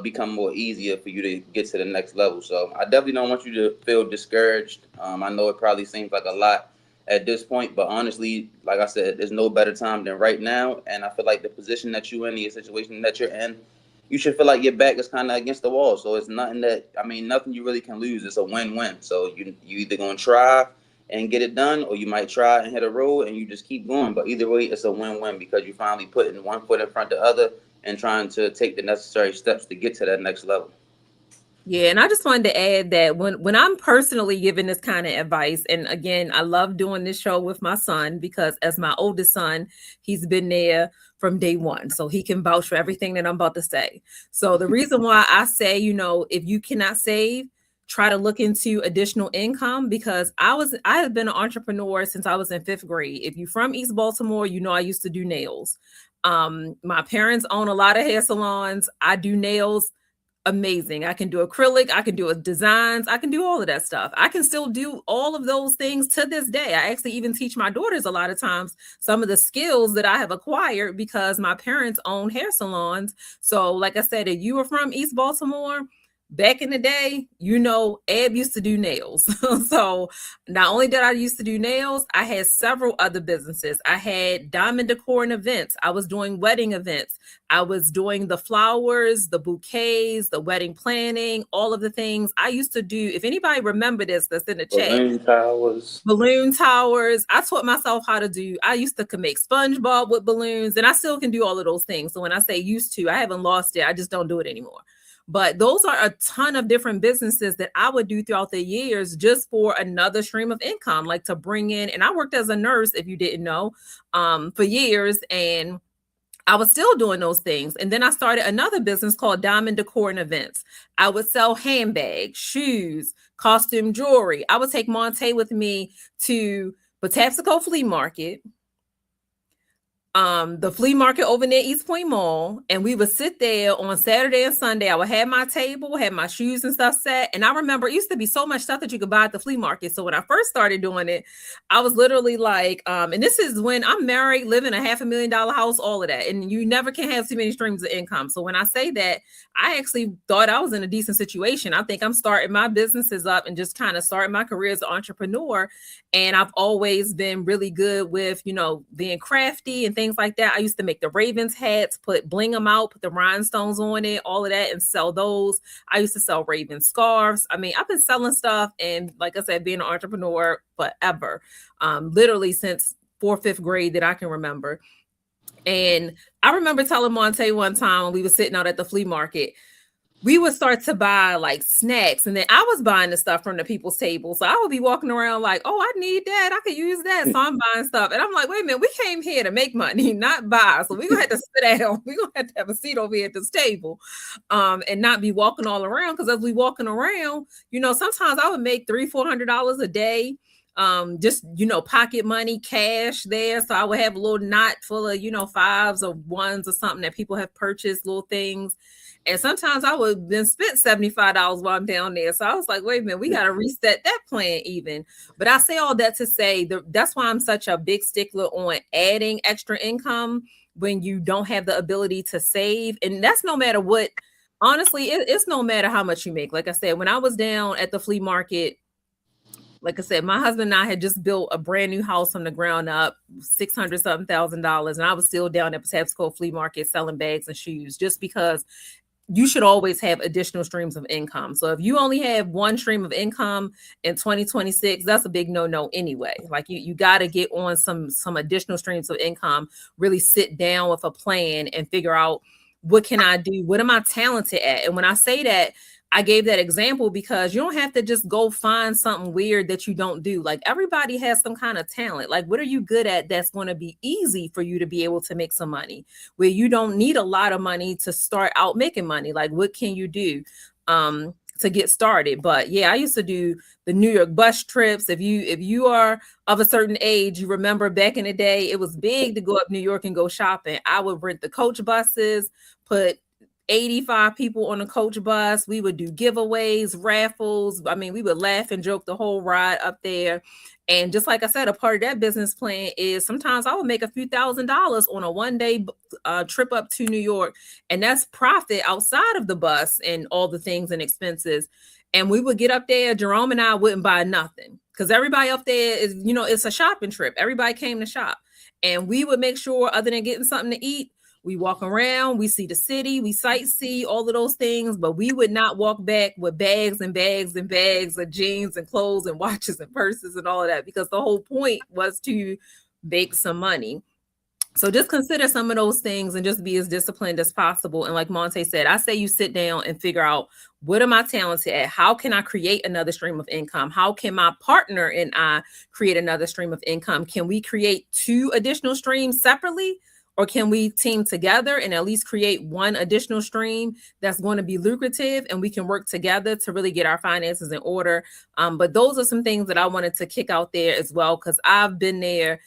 become more easier for you to get to the next level. So I definitely don't want you to feel discouraged. I know it probably seems like a lot at this point, but honestly, like I said, there's no better time than right now. And I feel like the position that you're in, the situation that you're in, you should feel like your back is kind of against the wall. So it's nothing you really can lose. It's a win-win. So you either gonna try and get it done, or you might try and hit a road and you just keep going. But either way, it's a win-win, because you finally putting one foot in front of the other and trying to take the necessary steps to get to that next level. Yeah, and I just wanted to add that when I'm personally giving this kind of advice, and again, I love doing this show with my son, because as my oldest son, he's been there from day one, so he can vouch for everything that I'm about to say. So the reason why I say, if you cannot save, try to look into additional income, because I have been an entrepreneur since I was in 5th grade. If you're from East Baltimore, I used to do nails. My parents own a lot of hair salons. I do nails. Amazing. I can do acrylic, I can do designs, I can do all of that stuff. I can still do all of those things to this day. I actually even teach my daughters a lot of times some of the skills that I have acquired because my parents own hair salons. So, like I said, if you were from East Baltimore, back in the day, Eb used to do nails. So not only did I used to do nails, I had several other businesses. I had diamond decor and events. I was doing wedding events. I was doing the flowers, the bouquets, the wedding planning, all of the things I used to do. If anybody remember this, that's in the chat. Balloon towers. I taught myself how to do. I used to make SpongeBob with balloons, and I still can do all of those things. So when I say used to, I haven't lost it. I just don't do it anymore. But those are a ton of different businesses that I would do throughout the years just for another stream of income, like to bring in. And I worked as a nurse, if you didn't know, for years. And I was still doing those things. And then I started another business called Diamond Decor and Events. I would sell handbags, shoes, costume jewelry. I would take Monte with me to Patapsco Flea Market, the flea market over near East Point Mall, and we would sit there on Saturday and Sunday. I would have my table, have my shoes and stuff set. And I remember it used to be so much stuff that you could buy at the flea market. So when I first started doing it, I was literally like, and this is when I'm married, living a $500,000 house, all of that. And you never can have too many streams of income. So when I say that, I actually thought I was in a decent situation. I think I'm starting my businesses up and just kind of starting my career as an entrepreneur. And I've always been really good with, being crafty and things like that. I used to make the Ravens hats, bling them out, put the rhinestones on it, all of that, and sell those. I used to sell Raven scarves. I mean, I've been selling stuff, and like I said, being an entrepreneur forever, literally since 4th, 5th grade that I can remember. And I remember telling Monte one time when we were sitting out at the flea market, we would start to buy like snacks, and then I was buying the stuff from the people's table. So I would be walking around like, oh, I need that. I could use that. So I'm buying stuff. And I'm like, wait a minute, we came here to make money, not buy. So we're going to have to sit down. We're going to have to have a seat over here at this table, and not be walking all around. Because as we walking around, sometimes I would make $300-$400 a day. Just pocket money, cash there. So I would have a little knot full of fives or ones or something that people have purchased, little things. And sometimes I would then spend $75 while I'm down there. So I was like, wait a minute, we got to reset that plan even. But I say all that to say that's why I'm such a big stickler on adding extra income when you don't have the ability to save. And that's no matter what. Honestly, it's no matter how much you make. Like I said, when I was down at the flea market, like I said, my husband and I had just built a brand new house from the ground up, $600,000, and I was still down at Patapsco Flea Market selling bags and shoes, just because you should always have additional streams of income. So if you only have one stream of income in 2026, that's a big no-no anyway. Like you got to get on some additional streams of income, really sit down with a plan and figure out, what can I do? What am I talented at? And when I say that, I gave that example because you don't have to just go find something weird that you don't do. Like everybody has some kind of talent. Like what are you good at that's going to be easy for you to be able to make some money, where you don't need a lot of money to start out making money? Like what can you do to get started? But yeah, I used to do the New York bus trips. If you are of a certain age, you remember back in the day, it was big to go up New York and go shopping. I would rent the coach buses, put 85 people on a coach bus. We would do giveaways, raffles. I mean, we would laugh and joke the whole ride up there. And just like I said, a part of that business plan is sometimes I would make a few $1,000s on a one-day trip up to New York. And that's profit outside of the bus and all the things and expenses. And we would get up there. Jerome and I wouldn't buy nothing because everybody up there is, it's a shopping trip. Everybody came to shop. And we would make sure, other than getting something to eat, we walk around, we see the city, we sightsee, all of those things, but we would not walk back with bags and bags and bags of jeans and clothes and watches and purses and all of that, because the whole point was to make some money. So just consider some of those things and just be as disciplined as possible. And like Monte said, I say you sit down and figure out, what am I talented at? How can I create another stream of income? How can my partner and I create another stream of income? Can we create 2 additional streams separately? or can we team together and at least create one additional stream that's going to be lucrative, and we can work together to really get our finances in order? But those are some things that I wanted to kick out there as well, because I've been there,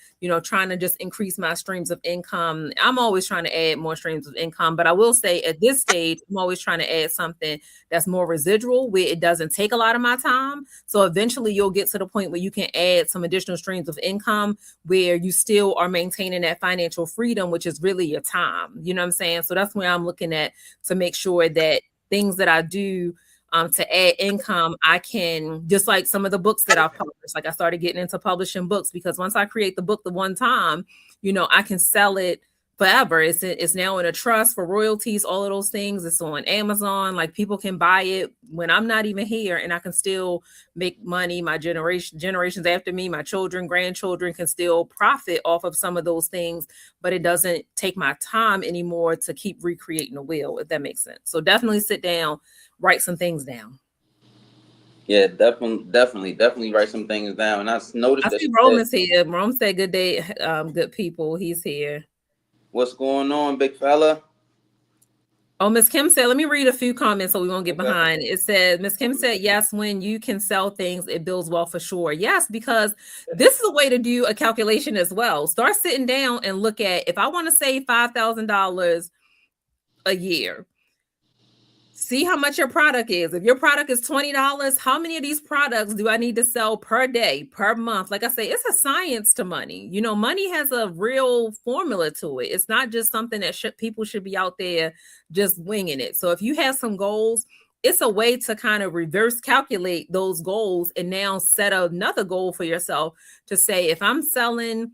trying to just increase my streams of income. I'm always trying to add more streams of income, but I will say at this stage, I'm always trying to add something that's more residual, where it doesn't take a lot of my time. So eventually you'll get to the point where you can add some additional streams of income where you still are maintaining that financial freedom, which is really your time. You know what I'm saying? So that's where I'm looking at, to make sure that things that I do to add income, I can, just like some of the books that I've published, like I started getting into publishing books, because once I create the book the one time, I can sell it forever. It's now in a trust for royalties, all of those things. It's on Amazon. Like, people can buy it when I'm not even here, and I can still make money. My generations after me, my children, grandchildren can still profit off of some of those things, but it doesn't take my time anymore to keep recreating the wheel, if that makes sense. So definitely sit down, write some things down. Yeah, definitely write some things down. And I noticed I see Roman's here. Rome said, "Good day, good people." He's here. What's going on, big fella? Oh, Miss Kim said, let me read a few comments so we won't get behind. It said, Miss Kim said, yes, when you can sell things, it builds wealth for sure. Yes, because this is a way to do a calculation as well. Start sitting down and look at, if I want to save $5,000 a year, see how much your product is. If your product is $20, how many of these products do I need to sell per day, per month? Like I say, it's a science to money. Money has a real formula to it. It's not just something that people should be out there just winging it. So if you have some goals, it's a way to kind of reverse calculate those goals and now set another goal for yourself to say, if I'm selling,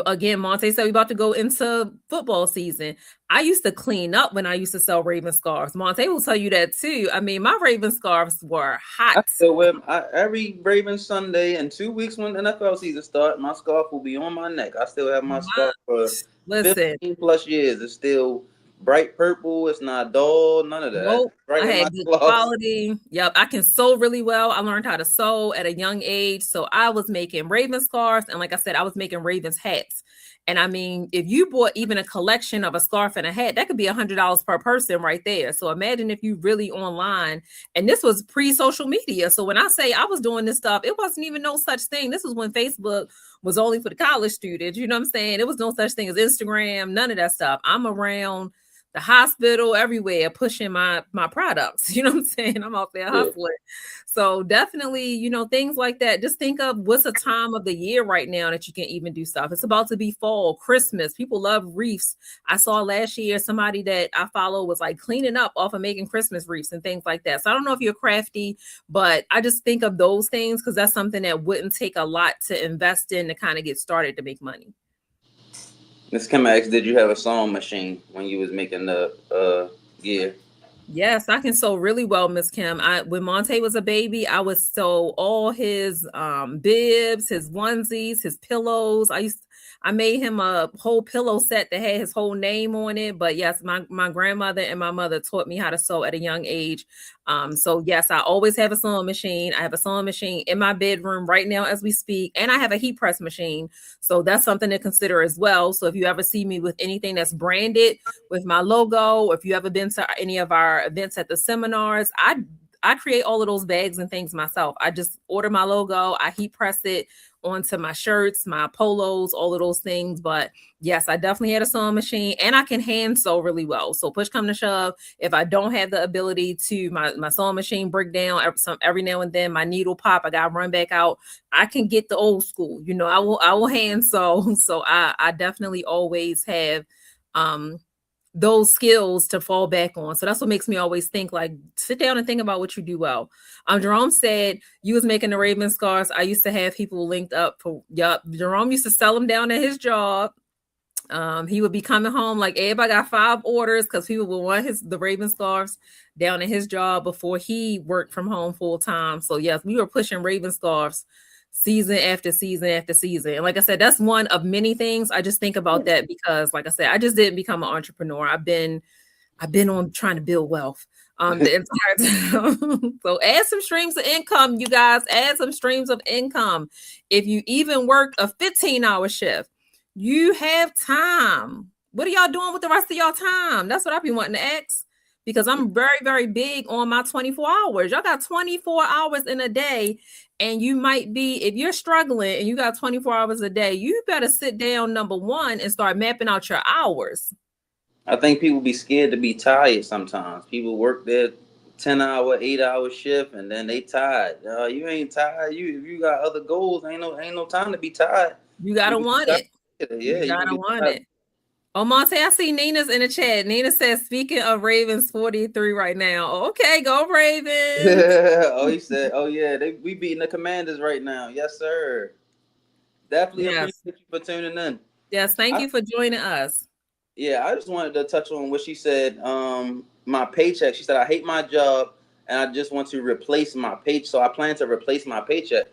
again, Monte said we about to go into football season. I used to clean up when I used to sell Raven scarves. Monte will tell you that too. I mean, my Raven scarves were hot. I still wear every Raven Sunday. In 2 weeks when the NFL season starts, my scarf will be on my neck. I still have my scarf for 15 plus years. It's still bright purple. It's not dull. None of that. Nope. I had good quality. Yep. I can sew really well. I learned how to sew at a young age. So I was making Raven scarves. And like I said, I was making Ravens hats. And I mean, if you bought even a collection of a scarf and a hat, that could be $100 per person right there. So imagine if you really online, and this was pre-social media. So when I say I was doing this stuff, it wasn't even no such thing. This was when Facebook was only for the college students. You know what I'm saying? It was no such thing as Instagram, none of that stuff. I'm around the hospital, everywhere, pushing my products. You know what I'm saying? I'm out there hustling. So definitely, things like that. Just think of what's a time of the year right now that you can even do stuff. It's about to be fall, Christmas. People love wreaths. I saw last year somebody that I follow was like cleaning up off of making Christmas wreaths and things like that. So I don't know if you're crafty, but I just think of those things because that's something that wouldn't take a lot to invest in to kind of get started to make money. Miss Kim asked, did you have a sewing machine when you was making the gear? Yes, I can sew really well, Miss Kim. When Monte was a baby, I would sew all his bibs, his onesies, his pillows. I made him a whole pillow set that had his whole name on it. But yes, my grandmother and my mother taught me how to sew at a young age. So yes, I always have a sewing machine. I have a sewing machine in my bedroom right now as we speak. And I have a heat press machine. So that's something to consider as well. So if you ever see me with anything that's branded with my logo, or if you ever been to any of our events at the seminars, I create all of those bags and things myself. I just order my logo, I heat press it onto my shirts, my polos, all of those things. But yes, I definitely had a sewing machine, and I can hand sew really well. So push come to shove, if I don't have the ability to, my sewing machine break down every now and then, my needle pop, I gotta run back out, I can get the old school. I will hand sew. So I definitely always have those skills to fall back on. So that's what makes me always think, like, sit down and think about what you do well. Jerome said you was making the Raven scarves. I used to have people linked up for, Jerome used to sell them down at his job. He would be coming home like, everybody got 5 orders, because people would want the Raven scarves down at his job before he worked from home full time. So yes, we were pushing Raven scarves season after season after season. And like I said, that's one of many things. I just think about that because, like I said, I just didn't become an entrepreneur. I've been on trying to build wealth the entire time. So add some streams of income, you guys. Add some streams of income. If you even work a 15-hour shift, you have time. What are y'all doing with the rest of y'all time? That's what I be wanting to ask. Because I'm very, very big on my 24 hours. Y'all got 24 hours in a day. And you might be, if you're struggling and you got 24 hours a day, you better sit down, number one, and start mapping out your hours. I think people be scared to be tired sometimes. People work their 10-hour, 8-hour shift, and then they tired. You ain't tired. If you got other goals, ain't no time to be tired. You gotta You can want be it. tired. Yeah, You you can gotta be want tired. it. Oh, Monte, I see Nina's in the chat. Nina says, speaking of Ravens 43 right now. Okay, go Ravens. Oh, he said, oh yeah, we beating the Commanders right now. Yes, sir. Definitely appreciate Yes. you for tuning in. Yes, thank you for joining us. Yeah, I just wanted to touch on what she said. My paycheck. She said, I hate my job and I just want to replace my paycheck. So I plan to replace my paycheck.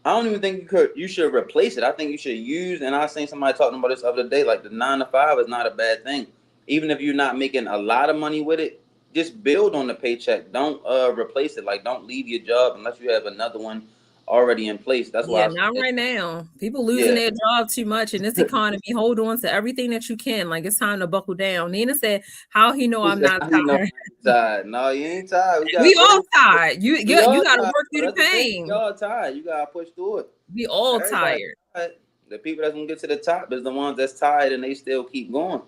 I don't even think you should replace it. I think you should use, and I was saying somebody talking about this the other day, like the 9 to 5 is not a bad thing. Even if you're not making a lot of money with it, just build on the paycheck. Don't replace it. Like, don't leave your job unless you have another one already in place. That's why Yeah, I not said, right now. People losing yeah. their job too much in this economy. Hold on to everything that you can. Like, it's time to buckle down. Nina said, how he know He I'm said, not "You know, tired? I ain't tired. No, you ain't tired. We got We all goals. tired. You We you all got to tired. work But through that's the the thing. We pain. all tired. You gotta push through it. We all Everybody tired. tired. The people that's gonna get to the top is the ones that's tired and they still keep going.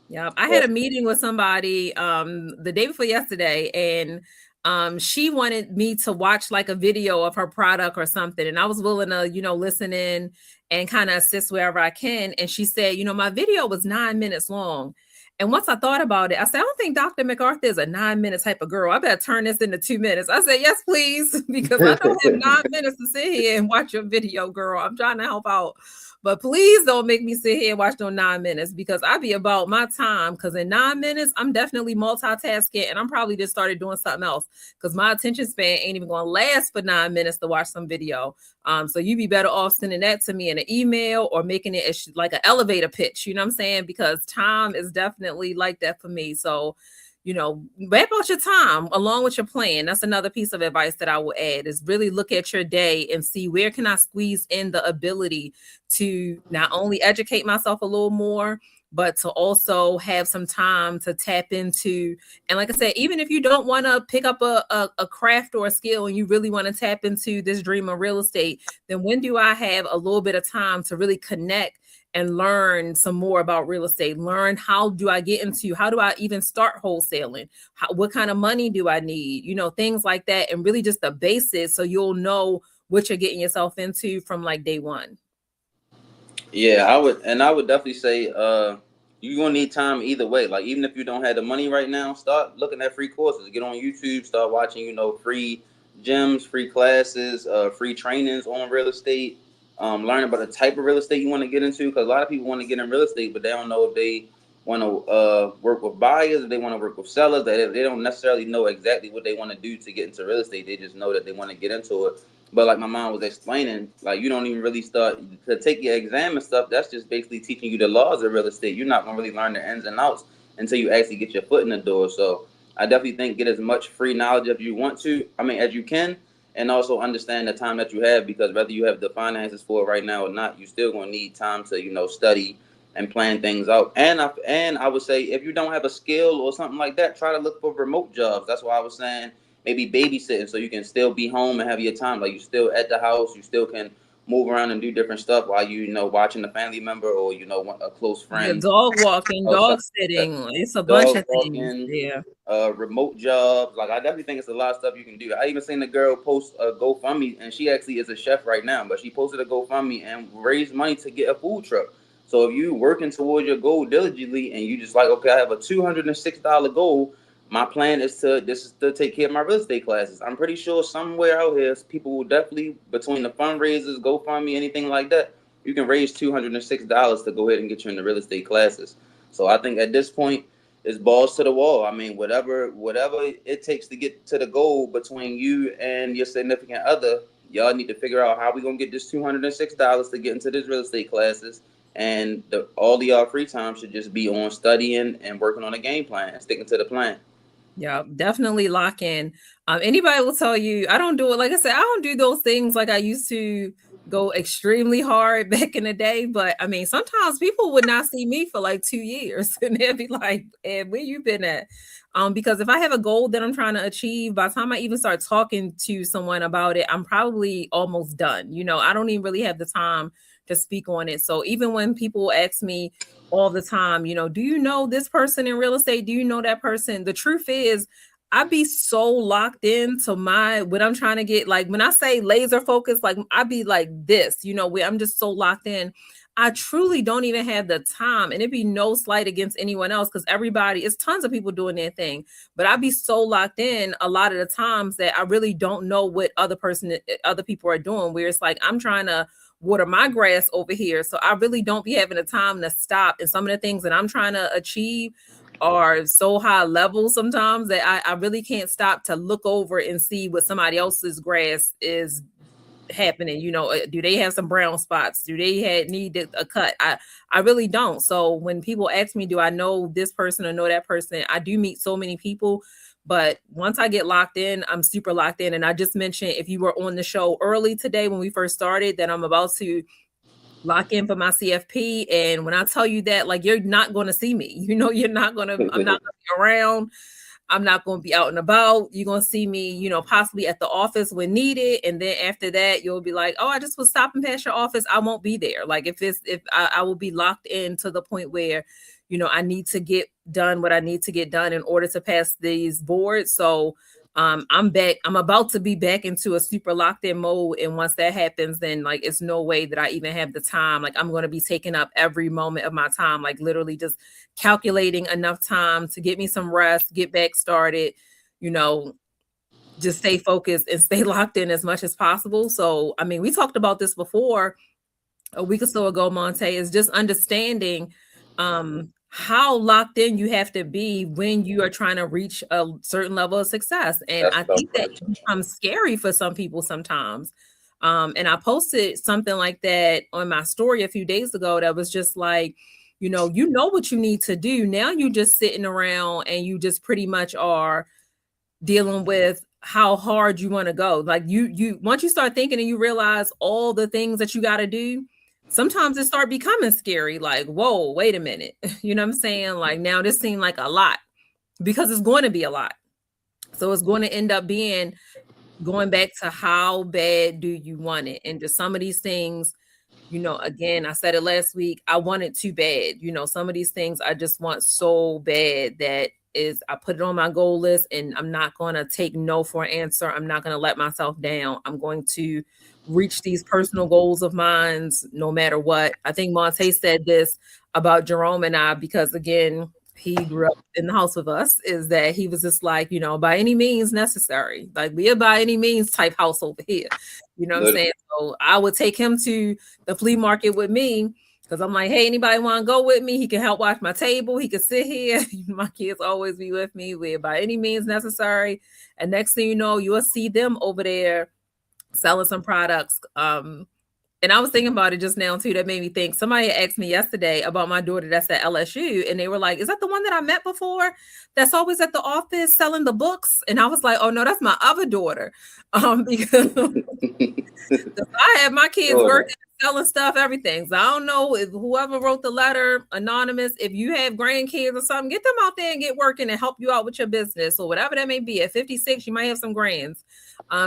Yeah, I had But a meeting with somebody the day before yesterday, and she wanted me to watch like a video of her product or something, and I was willing to, listen in and kind of assist wherever I can. And she said, my video was 9 minutes long. And once I thought about it, I said, I don't think Dr. McArthur is a 9 minute type of girl. I better turn this into 2 minutes. I said, yes, please, because I don't have 9 minutes to sit here and watch your video, girl. I'm trying to help out. But please don't make me sit here and watch no 9 minutes, because I be about my time. Because in 9 minutes, I'm definitely multitasking, and I'm probably just started doing something else, because my attention span ain't even going to last for 9 minutes to watch some video. So you be better off sending that to me in an email or making it like an elevator pitch. You know what I'm saying? Because time is definitely like that for me. So, map out your time along with your plan. That's another piece of advice that I will add, is really look at your day and see where can I squeeze in the ability to not only educate myself a little more, but to also have some time to tap into. And like I said, even if you don't want to pick up a craft or a skill and you really want to tap into this dream of real estate, then when do I have a little bit of time to really connect and learn some more about real estate? Learn, how do I even start wholesaling? What kind of money do I need? Things like that. And really just the basics, so you'll know what you're getting yourself into from like day one. yeah, I would definitely say you're gonna need time either way. Like, even if you don't have the money right now, start looking at free courses. Get on YouTube, start watching, free gyms, free classes, free trainings on real estate. Learn about the type of real estate you want to get into, because a lot of people want to get in real estate, but they don't know if they want to work with buyers, if they want to work with sellers. They don't necessarily know exactly what they want to do to get into real estate. They just know that they want to get into it. But like my mom was explaining, like, you don't even really start to take your exam and stuff. That's just basically teaching you the laws of real estate. You're not gonna really learn the ins and outs until you actually get your foot in the door. So I definitely think get as much free knowledge as you want to. I mean, as you can, and also understand the time that you have, because whether you have the finances for it right now or not, you still gonna need time to study and plan things out. And I would say, if you don't have a skill or something like that, try to look for remote jobs. That's why I was saying maybe babysitting, so you can still be home and have your time. Like, you still at the house, you still can move around and do different stuff while watching a family member, or a close The friend dog walking, or dog something like sitting, it's a that. bunch Dog of things. walking, Yeah. remote jobs. Like, I definitely think it's a lot of stuff you can do. I even seen a girl post a GoFundMe, and she actually is a chef right now, but she posted a GoFundMe and raised money to get a food truck. So if you working towards your goal diligently, and you just like, okay, I have a $206 goal. My plan is to take care of my real estate classes. I'm pretty sure somewhere out here, people will definitely, between the fundraisers, GoFundMe, anything like that, you can raise $206 to go ahead and get you in the real estate classes. So I think at this point, it's balls to the wall. I mean, whatever it takes to get to the goal between you and your significant other, y'all need to figure out how we gonna get this $206 to get into this real estate classes. And all of y'all free time should just be on studying and working on a game plan and sticking to the plan. Yeah, definitely lock in. Anybody will tell you I don't do it. Like I said, I don't do those things like I used to go extremely hard back in the day. But I mean, sometimes people would not see me for like 2 years and they'd be like, "Ed, where you been at?" Because if I have a goal that I'm trying to achieve, by the time I even start talking to someone about it, I'm probably almost done. I don't even really have the time to speak on it. So even when people ask me all the time, do you know this person in real estate? Do you know that person? The truth is, I be so locked into what I'm trying to get. Like when I say laser focus, like I be like this, where I'm just so locked in. I truly don't even have the time, and it'd be no slight against anyone else because it's tons of people doing their thing, but I'd be so locked in a lot of the times that I really don't know what other people are doing. Where it's like I'm trying to water my grass over here, so I really don't be having the time to stop. And some of the things that I'm trying to achieve are so high level sometimes that I really can't stop to look over and see what somebody else's grass is happening. Do they have some brown spots? Do they need a cut? I really don't. So when people ask me, do I know this person or know that person? I do meet so many people, but once I get locked in, I'm super locked in. And I just mentioned, if you were on the show early today when we first started, that I'm about to lock in for my CFP. And when I tell you that, like, you're not going to see me, I'm not going to be around. I'm not going to be out and about. You're going to see me, possibly at the office when needed. And then after that, you'll be like, oh, I just was stopping past your office. I won't be there. Like if I will be locked in to the point where, I need to get done what I need to get done in order to pass these boards. So I'm back. I'm about to be back into a super locked in mode. And once that happens, then like, it's no way that I even have the time. Like I'm going to be taking up every moment of my time, like literally just calculating enough time to get me some rest, get back started, just stay focused and stay locked in as much as possible. So, I mean, we talked about this before a week or so ago, Monte, is just understanding how locked in you have to be when you are trying to reach a certain level of success. And I think that becomes scary for some people sometimes. And I posted something like that on my story a few days ago that was just like, you know what you need to do. Now you just sitting around and you just pretty much are dealing with how hard you want to go. Like you once you start thinking and you realize all the things that you got to do, sometimes it start becoming scary. Like, whoa, wait a minute. You know what I'm saying? Like now this seems like a lot because it's going to be a lot. So it's going to end up being going back to how bad do you want it? And just some of these things, again, I said it last week, I want it too bad. Some of these things I just want so bad that I put it on my goal list and I'm not going to take no for an answer. I'm not going to let myself down. I'm going to reach these personal goals of mine no matter what. I think Monte said this about Jerome and I, because again, he grew up in the house with us, is that he was just like, by any means necessary. Like we are by any means type house over here. You know what I'm saying? So I would take him to the flea market with me because I'm like, hey, anybody want to go with me? He can help watch my table. He can sit here. My kids always be with me. We're by any means necessary. And next thing you know, you'll see them over there selling some products. And I was thinking about it just now too. That made me think. Somebody asked me yesterday about my daughter that's at LSU, and they were like, "Is that the one that I met before? That's always at the office selling the books?" And I was like, "Oh no, that's my other daughter." Because I have my kids working, selling stuff, everything. So I don't know if whoever wrote the letter, anonymous, if you have grandkids or something, get them out there and get working and help you out with your business or whatever that may be. At 56, you might have some grands.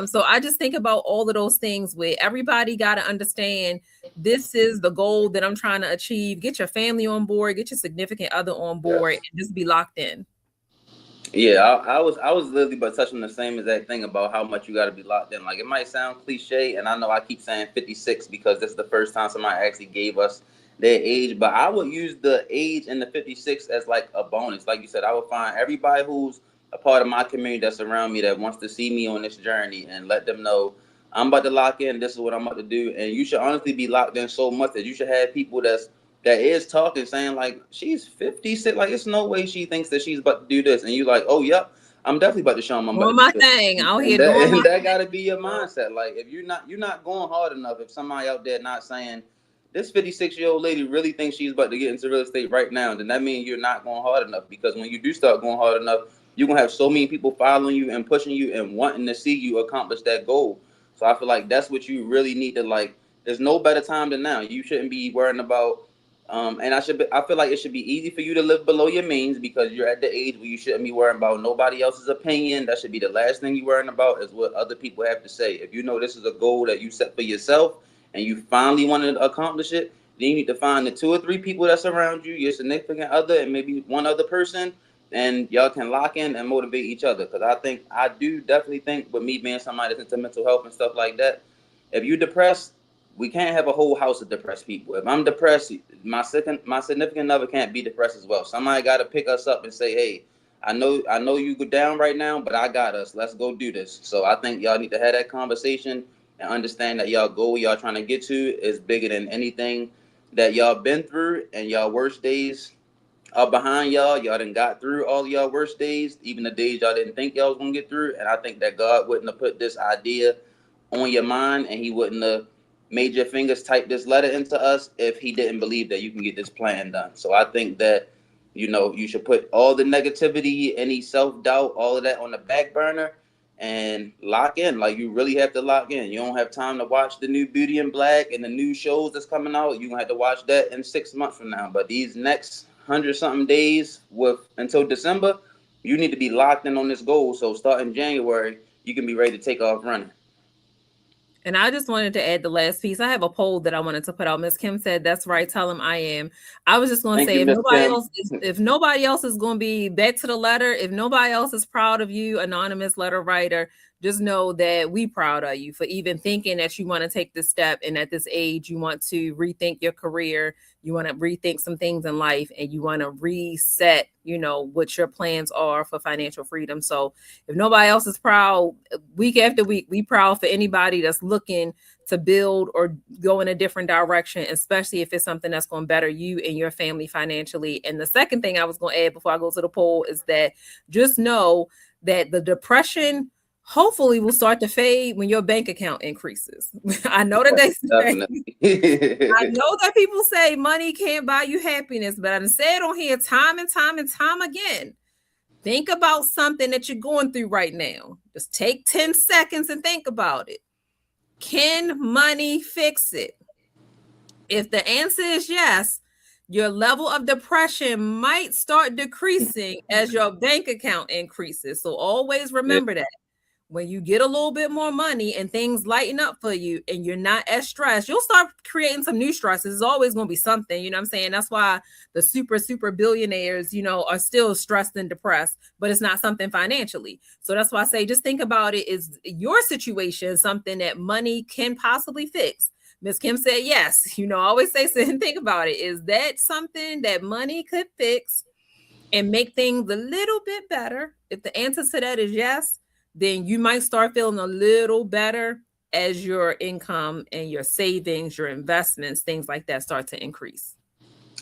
So I just think about all of those things where everybody got to understand this is the goal that I'm trying to achieve. Get your family on board, get your significant other on board, and just be locked in. Yeah, I was literally but touching the same exact thing about how much you got to be locked in. Like it might sound cliche, and I know I keep saying 56 because this is the first time somebody actually gave us their age, but I would use the age and the 56 as like a bonus. Like you said, I would find everybody who's a part of my community that's around me that wants to see me on this journey and let them know I'm about to lock in. This is what I'm about to do, and you should honestly be locked in so much that you should have people that is talking, saying like she's 56, like it's no way she thinks that she's about to do this, and you like, oh yep, I'm definitely about to show them I'm about doing to my do thing this. out here. And that got to be your mindset. Like if you're not going hard enough, if somebody out there not saying this 56-year-old lady really thinks she's about to get into real estate right now, then that means you're not going hard enough. Because when you do start going hard enough, you're gonna have so many people following you and pushing you and wanting to see you accomplish that goal. So I feel like that's what you really need to like There's no better time than now. You shouldn't be worrying about. And I feel like it should be easy for you to live below your means because you're at the age where you shouldn't be worrying about nobody else's opinion. That should be the last thing you're worrying about is what other people have to say. If you know this is a goal that you set for yourself and you finally want to accomplish it, then you need to find the 2 or 3 people that surround you, your significant other, and maybe one other person, and y'all can lock in and motivate each other. Because I do definitely think with me being somebody that's into mental health and stuff like that, if you're depressed, we can't have a whole house of depressed people. If I'm depressed, my significant other can't be depressed as well. Somebody got to pick us up and say, "Hey, I know you go down right now, but I got us. Let's go do this." So I think y'all need to have that conversation and understand that y'all goal y'all trying to get to is bigger than anything that y'all been through, and y'all worst days are behind y'all. Y'all done got through all y'all worst days, even the days y'all didn't think y'all was gonna get through. And I think that God wouldn't have put this idea on your mind, and He wouldn't have made your fingers type this letter into us if He didn't believe that you can get this plan done. So I think that you should put all the negativity, any self-doubt, all of that on the back burner and lock in. Like, you really have to lock in. You don't have time to watch the new Beauty in Black and the new shows that's coming out. You're gonna have to watch that in 6 months from now. But these next 100-something days until December, you need to be locked in on this goal. So starting January, you can be ready to take off running. And I just wanted to add the last piece. I have a poll that I wanted to put out. Miss Kim said, "That's right. Tell him I am." I was just going to Thank say, you, Miss Kim. if nobody else is going to be back to the letter, if nobody else is proud of you, anonymous letter writer, just know that we proud of you for even thinking that you want to take this step, and at this age you want to rethink your career, you want to rethink some things in life, and you want to reset, what your plans are for financial freedom. So if nobody else is proud, week after week, we proud for anybody that's looking to build or go in a different direction, especially if it's something that's going to better you and your family financially. And the second thing I was going to add before I go to the poll is that just know that the depression hopefully will start to fade when your bank account increases. I know that I know that people say money can't buy you happiness, but I've said on here time and time and time again, think about something that you're going through right now. Just take 10 seconds and think about it. Can money fix it? If the answer is yes, your level of depression might start decreasing as your bank account increases. So always remember that. When you get a little bit more money and things lighten up for you and you're not as stressed, you'll start creating some new stresses. It's always going to be something, you know what I'm saying? That's why the super billionaires, are still stressed and depressed, but it's not something financially. So that's why I say, just think about it. Is your situation something that money can possibly fix? Miss Kim said, yes. I always say, sit and think about it. Is that something that money could fix and make things a little bit better? If the answer to that is yes, then you might start feeling a little better as your income and your savings, your investments, things like that start to increase.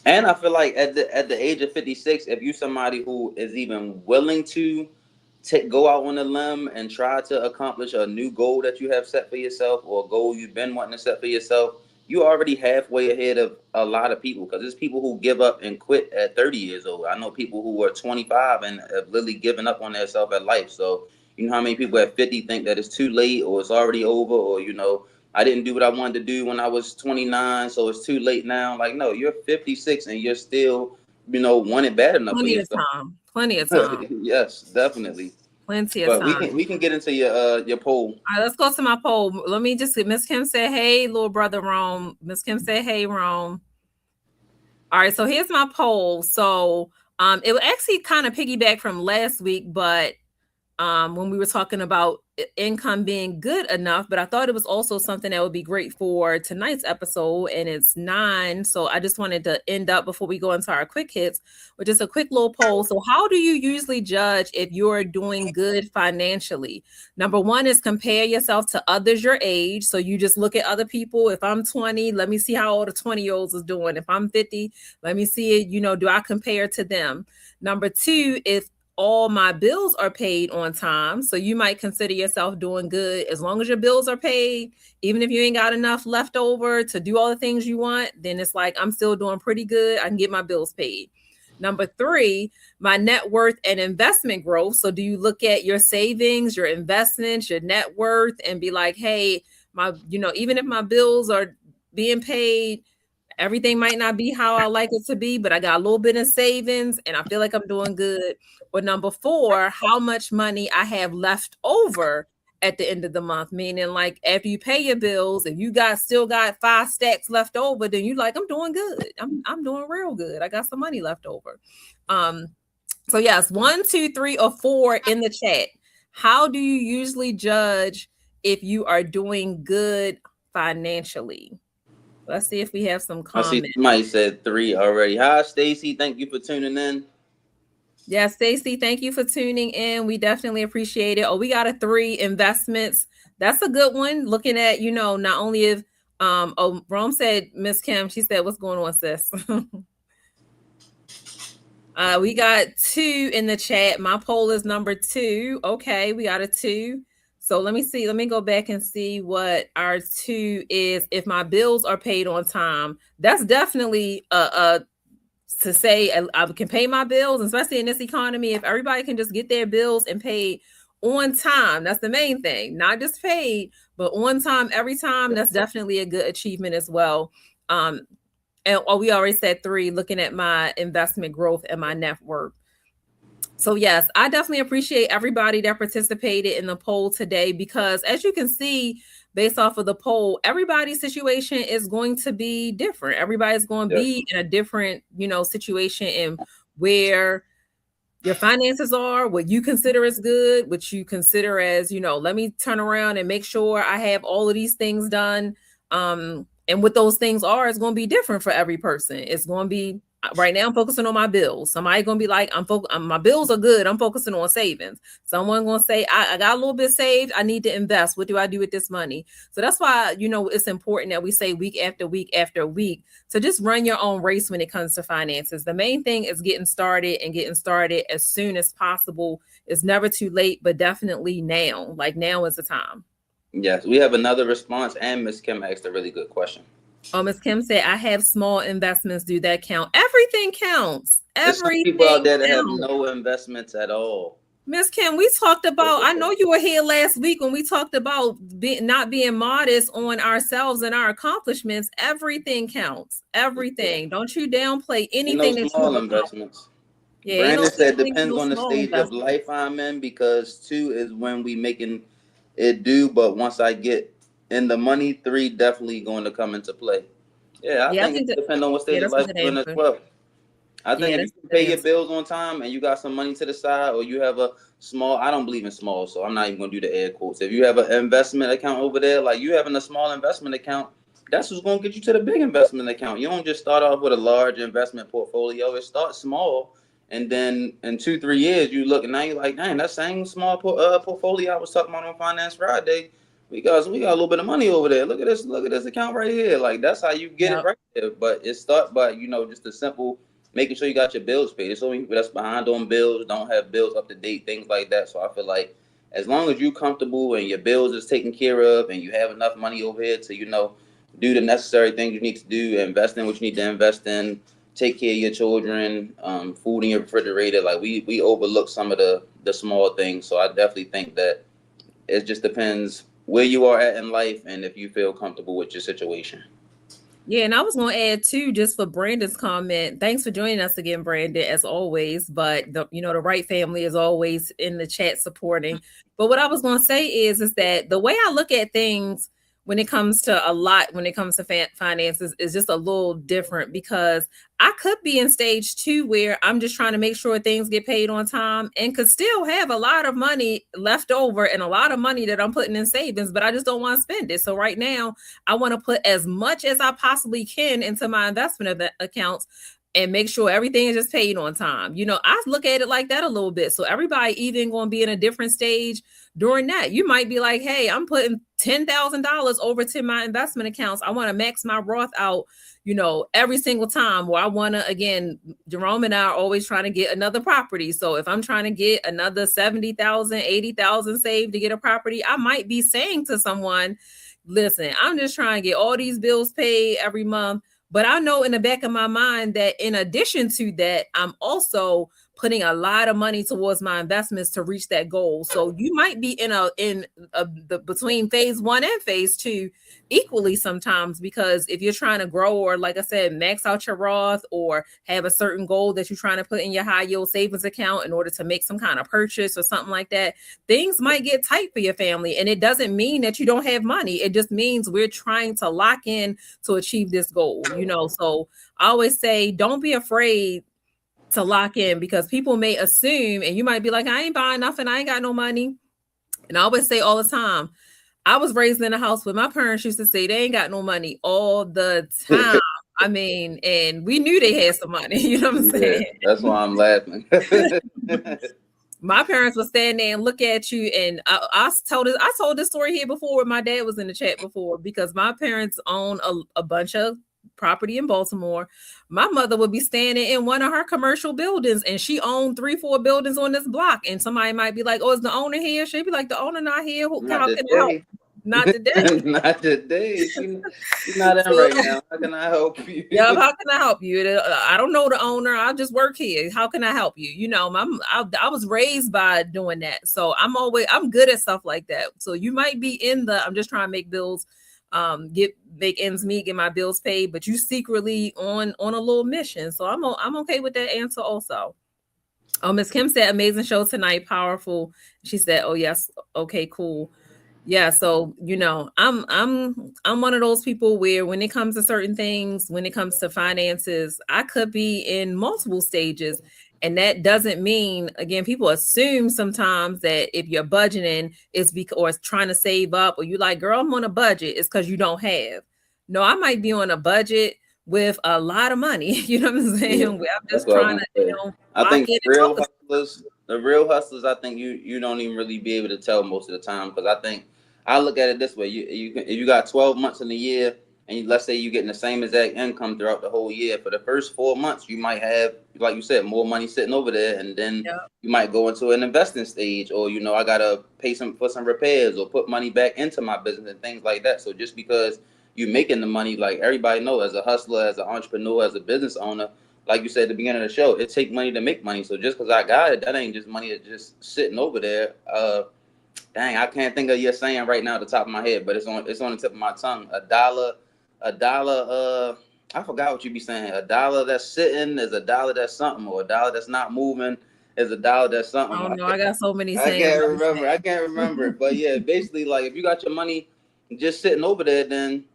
And I feel like at the age of 56, if you're somebody who is even willing to go out on a limb and try to accomplish a new goal that you have set for yourself, or a goal you've been wanting to set for yourself, you're already halfway ahead of a lot of people. Because there's people who give up and quit at 30 years old. I know people who are 25 and have literally given up on themselves at life. So you know how many people at 50 think that it's too late, or it's already over, or I didn't do what I wanted to do when I was 29, so it's too late now. Like, no, you're 56 and you're still, want it bad enough for yourself. Plenty of time. Yes, definitely. Plenty of time. But we can get into your poll. All right, let's go to my poll. Let me just, Miss Kim said, hey, little brother Rome. Miss Kim said, hey, Rome. All right, so here's my poll. So it will actually kind of piggyback from last week, but when we were talking about income being good enough, but I thought it was also something that would be great for tonight's episode, and it's 9. So I just wanted to end up before we go into our quick hits with just a quick little poll. So how do you usually judge if you're doing good financially? Number 1 is compare yourself to others your age. So you just look at other people. If I'm 20, let me see how all the 20-year-olds is doing. If I'm 50, let me see it, do I compare to them? Number 2, if all my bills are paid on time. So you might consider yourself doing good as long as your bills are paid. Even if you ain't got enough left over to do all the things you want, then it's like, I'm still doing pretty good. I can get my bills paid. Number 3, my net worth and investment growth. So do you look at your savings, your investments, your net worth, and be like, hey, even if my bills are being paid. Everything might not be how I like it to be, but I got a little bit in savings and I feel like I'm doing good. Or number 4, how much money I have left over at the end of the month, meaning like after you pay your bills, if you still got 5 stacks left over, then you like, I'm doing good. I'm doing real good. I got some money left over. So yes, 1, 2, 3, or 4 in the chat. How do you usually judge if you are doing good financially? Let's see if we have some I see comments. somebody said 3 already. Hi, Stacy. Thank you for tuning in. Yeah, Stacy, thank you for tuning in. We definitely appreciate it. Oh, we got a 3 investments. That's a good one. Looking at, not only if Rome said, Miss Kim, she said, what's going on, sis? We got 2 in the chat. My poll is number 2. Okay, we got a 2. So let me see. Let me go back and see what our 2 is. If my bills are paid on time, that's definitely to say I can pay my bills, especially in this economy. If everybody can just get their bills and paid on time, that's the main thing. Not just paid, but on time every time. That's definitely a good achievement as well. And we already said 3, looking at my investment growth and my net worth. So yes, I definitely appreciate everybody that participated in the poll today, because as you can see, based off of the poll, everybody's situation is going to be different. Everybody's going to be in a different, situation in where your finances are, what you consider as good, what you consider as, let me turn around and make sure I have all of these things done. And what those things are is going to be different for every person. It's going to be, right now I'm focusing on my bills. Somebody going to be like, my bills are good. I'm focusing on savings. Someone going to say, I got a little bit saved. I need to invest. What do I do with this money? So that's why, it's important that we say week after week after week to just run your own race when it comes to finances. The main thing is getting started as soon as possible. It's never too late, but definitely now. Like now is the time. Yes, we have another response, and Miss Kim asked a really good question. Miss Kim said, I have small investments. Do that count? Everything counts. There's some people out there that have no investments at all. Miss Kim, we talked about, I know you were here last week when we talked about not being modest on ourselves and our accomplishments. Everything counts. Everything. Don't you downplay anything that small investments. Yeah, Brandon said depends on the stage of life I'm in, because 2 is when we making it do, but once I get in the money, 3 definitely going to come into play. Yeah, I think it depends on what stage of life you're in as well. I think if you can pay your bills on time and you got some money to the side, or you have a small, I don't believe in small, so I'm not even going to do the air quotes. If you have an investment account over there, like you having a small investment account, that's what's going to get you to the big investment account. You don't just start off with a large investment portfolio. It starts small, and then in 2-3 years, you look and now you're like, dang, that same small portfolio I was talking about on Finance Friday, we got a little bit of money over there. Look at this account right here. Like that's how you get it right there. But it starts by just a simple making sure you got your bills paid. There's so many people that's behind on bills, don't have bills up to date, things like that. So I feel like as long as you're comfortable and your bills is taken care of and you have enough money over here to, do the necessary things you need to do, invest in what you need to invest in, take care of your children, food in your refrigerator. Like we overlook some of the small things. So I definitely think that it just depends where you are at in life and if you feel comfortable with your situation. Yeah, and I was going to add too, just for Brandon's comment. Thanks for joining us again, Brandon, as always. But the right family is always in the chat supporting. But what I was going to say is that the way I look at things when it comes to finances is just a little different, because I could be in stage 2 where I'm just trying to make sure things get paid on time and could still have a lot of money left over and a lot of money that I'm putting in savings, but I just don't want to spend it. So right now I want to put as much as I possibly can into my investment accounts and make sure everything is just paid on time. I look at it like that a little bit. So everybody even going to be in a different stage during that. You might be like, hey, I'm putting $10,000 over to my investment accounts. I want to max my Roth out, every single time. Or I want to, again, Jerome and I are always trying to get another property. So if I'm trying to get another 70,000, 80,000 saved to get a property, I might be saying to someone, listen, I'm just trying to get all these bills paid every month. But I know in the back of my mind that in addition to that, I'm also putting a lot of money towards my investments to reach that goal. So you might be in the between phase 1 and phase 2 equally sometimes, because if you're trying to grow, or like I said, max out your Roth, or have a certain goal that you're trying to put in your high yield savings account in order to make some kind of purchase or something like that, things might get tight for your family. And it doesn't mean that you don't have money. It just means we're trying to lock in to achieve this goal, So I always say, don't be afraid to lock in, because people may assume, and you might be like, I ain't buying nothing, I ain't got no money. And I always say all the time, I was raised in a house where my parents used to say they ain't got no money all the time. I mean, and we knew they had some money, you know what I'm saying? That's why I'm laughing. My parents would stand there and look at you, and I told this story here before when my dad was in the chat before, because my parents own a bunch of property in Baltimore. My mother would be standing in one of her commercial buildings, and she owned 3-4 buildings on this block. And somebody might be like, "Oh, is the owner here?" She'd be like, "The owner not here. How can I help?" Not today. Not today. She's not in right now. How can I help you? Yeah, how can I help you? I don't know the owner. I just work here. How can I help you? I was raised by doing that. So I'm good at stuff like that. So you might be I'm just trying to make bills, make ends meet, get my bills paid, but you secretly on a little mission. So I'm okay with that answer also. Miss Kim said, amazing show tonight, powerful. She said, oh yes, okay, cool. Yeah, so I'm one of those people where when it comes to certain things, when it comes to finances, I could be in multiple stages. And that doesn't mean, again, people assume sometimes that if you're budgeting, it's because, or trying to save up, or you like, girl, I'm on a budget, it's because you don't have. No, I might be on a budget with a lot of money. You know what I'm saying? Yeah, I'm just trying to, I think the real hustlers, I think you don't even really be able to tell most of the time, because I think I look at it this way: if you got 12 months in a year, and let's say you're getting the same exact income throughout the whole year, for the first 4 months, you might have, like you said, more money sitting over there, and then you might go into an investing stage, or I gotta pay for some repairs, or put money back into my business and things like that. So just because you're making the money, like everybody knows, as a hustler, as an entrepreneur, as a business owner, like you said at the beginning of the show, it takes money to make money. So just because I got it, that ain't just money that's just sitting over there. Dang, I can't think of your saying right now at the top of my head, but it's on the tip of my tongue. A dollar. I forgot what you be saying. A dollar that's sitting is a dollar that's something, or a dollar that's not moving is a dollar that's something. Oh no, I got so many sayings. I can't remember. But yeah, basically, like, if you got your money just sitting over there, then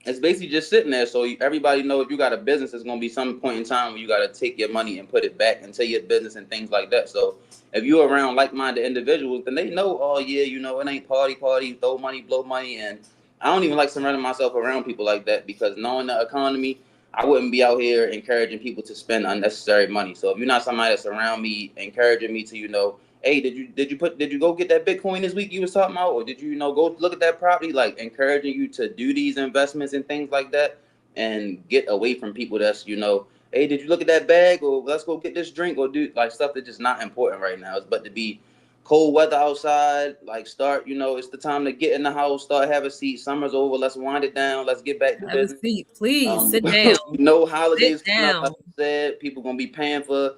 it's basically just sitting there. So everybody know, if you got a business, it's going to be some point in time where you got to take your money and put it back into your business and things like that. So if you're around like-minded individuals, then they know, oh yeah, it ain't party, throw money, blow money. And I don't even like surrounding myself around people like that, because knowing the economy, I wouldn't be out here encouraging people to spend unnecessary money. So if you're not somebody that's around me encouraging me to, hey, did you go get that Bitcoin this week you was talking about, or did you go look at that property, like encouraging you to do these investments and things like that, and get away from people that's hey, did you look at that bag, or let's go get this drink, or do like stuff that's just not important right now. But to be cold weather outside, like start, it's the time to get in the house, start, have a seat, summer's over, let's wind it down, let's get back to business. Seat, please sit down. No holidays coming up, like I said, people gonna be paying for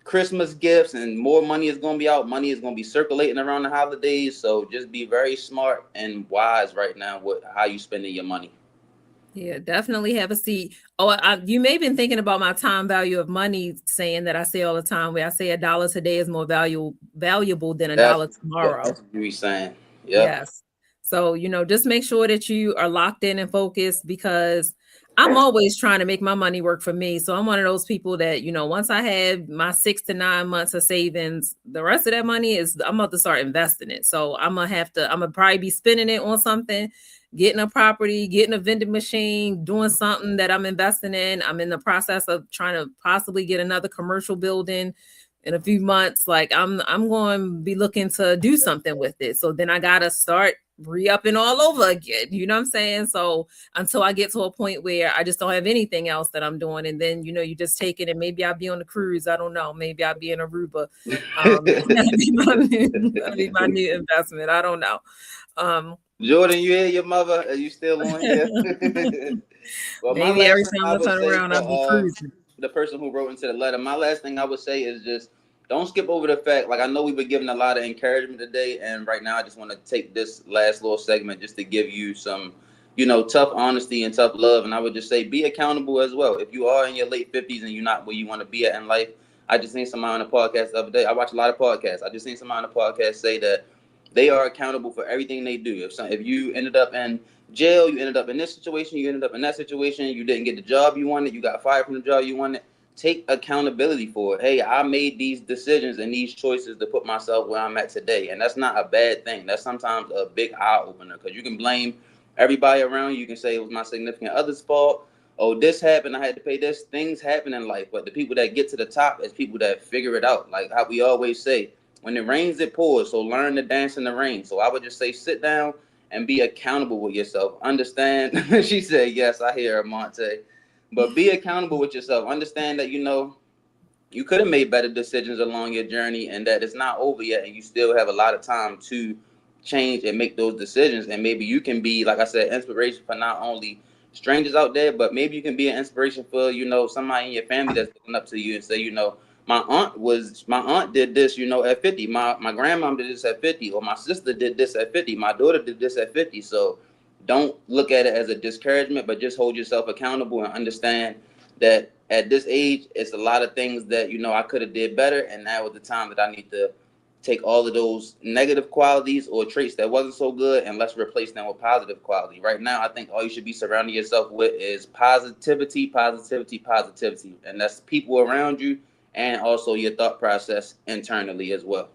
Christmas gifts, and more money is going to be out. Money is going to be circulating around the holidays. So just be very smart and wise right now with how you spending your money. Yeah, definitely have a seat. Oh, you may have been thinking about my time value of money, saying that I say all the time, where I say $1 today is more valuable than $1 tomorrow. That's what you're saying. Yep. Yes. So, just make sure that you are locked in and focused, because I'm always trying to make my money work for me. So I'm one of those people that, once I have my 6 to 9 months of savings, the rest of that money I'm about to start investing it. So I'm going to probably be spending it on something, getting a property, getting a vending machine, doing something that I'm investing in. I'm in the process of trying to possibly get another commercial building in a few months. Like I'm going to be looking to do something with it. So then I got to start re-upping all over again. You know what I'm saying? So until I get to a point where I just don't have anything else that I'm doing. And then, you just take it, and maybe I'll be on the cruise. I don't know. Maybe I'll be in Aruba. That'll be my new investment. I don't know. Jordan, you hear your mother? Are you still on here? Well, maybe every time I turn around, I'll be cruising. The person who wrote into the letter, my last thing I would say is just don't skip over the fact, like I know we've been giving a lot of encouragement today, and right now I just want to take this last little segment just to give you some, tough honesty and tough love. And I would just say be accountable as well. If you are in your late 50s and you're not where you want to be at in life, I just seen somebody on a podcast the other day. I watch a lot of podcasts. I just seen somebody on a podcast say that they are accountable for everything they do. If you ended up in jail, you ended up in this situation, you ended up in that situation, you didn't get the job you wanted, you got fired from the job you wanted, take accountability for it. Hey, I made these decisions and these choices to put myself where I'm at today. And that's not a bad thing. That's sometimes a big eye opener, because you can blame everybody around you. You can say it was my significant other's fault. Oh, this happened, I had to pay this. Things happen in life. But the people that get to the top is people that figure it out. Like how we always say, when it rains, it pours. So learn to dance in the rain. So I would just say sit down and be accountable with yourself. Understand. She said, yes, I hear her, Monte. But be accountable with yourself. Understand that, you could have made better decisions along your journey, and that it's not over yet, and you still have a lot of time to change and make those decisions. And maybe you can be, like I said, inspiration for not only strangers out there, but maybe you can be an inspiration for, somebody in your family that's looking up to you and say, my aunt did this, at 50. My grandmom did this at 50, or my sister did this at 50. My daughter did this at 50. So don't look at it as a discouragement, but just hold yourself accountable and understand that at this age, it's a lot of things that, I could have did better. And now is the time that I need to take all of those negative qualities or traits that wasn't so good, and let's replace them with positive quality. Right now, I think all you should be surrounding yourself with is positivity, positivity, positivity. And that's people around you and also your thought process internally as well.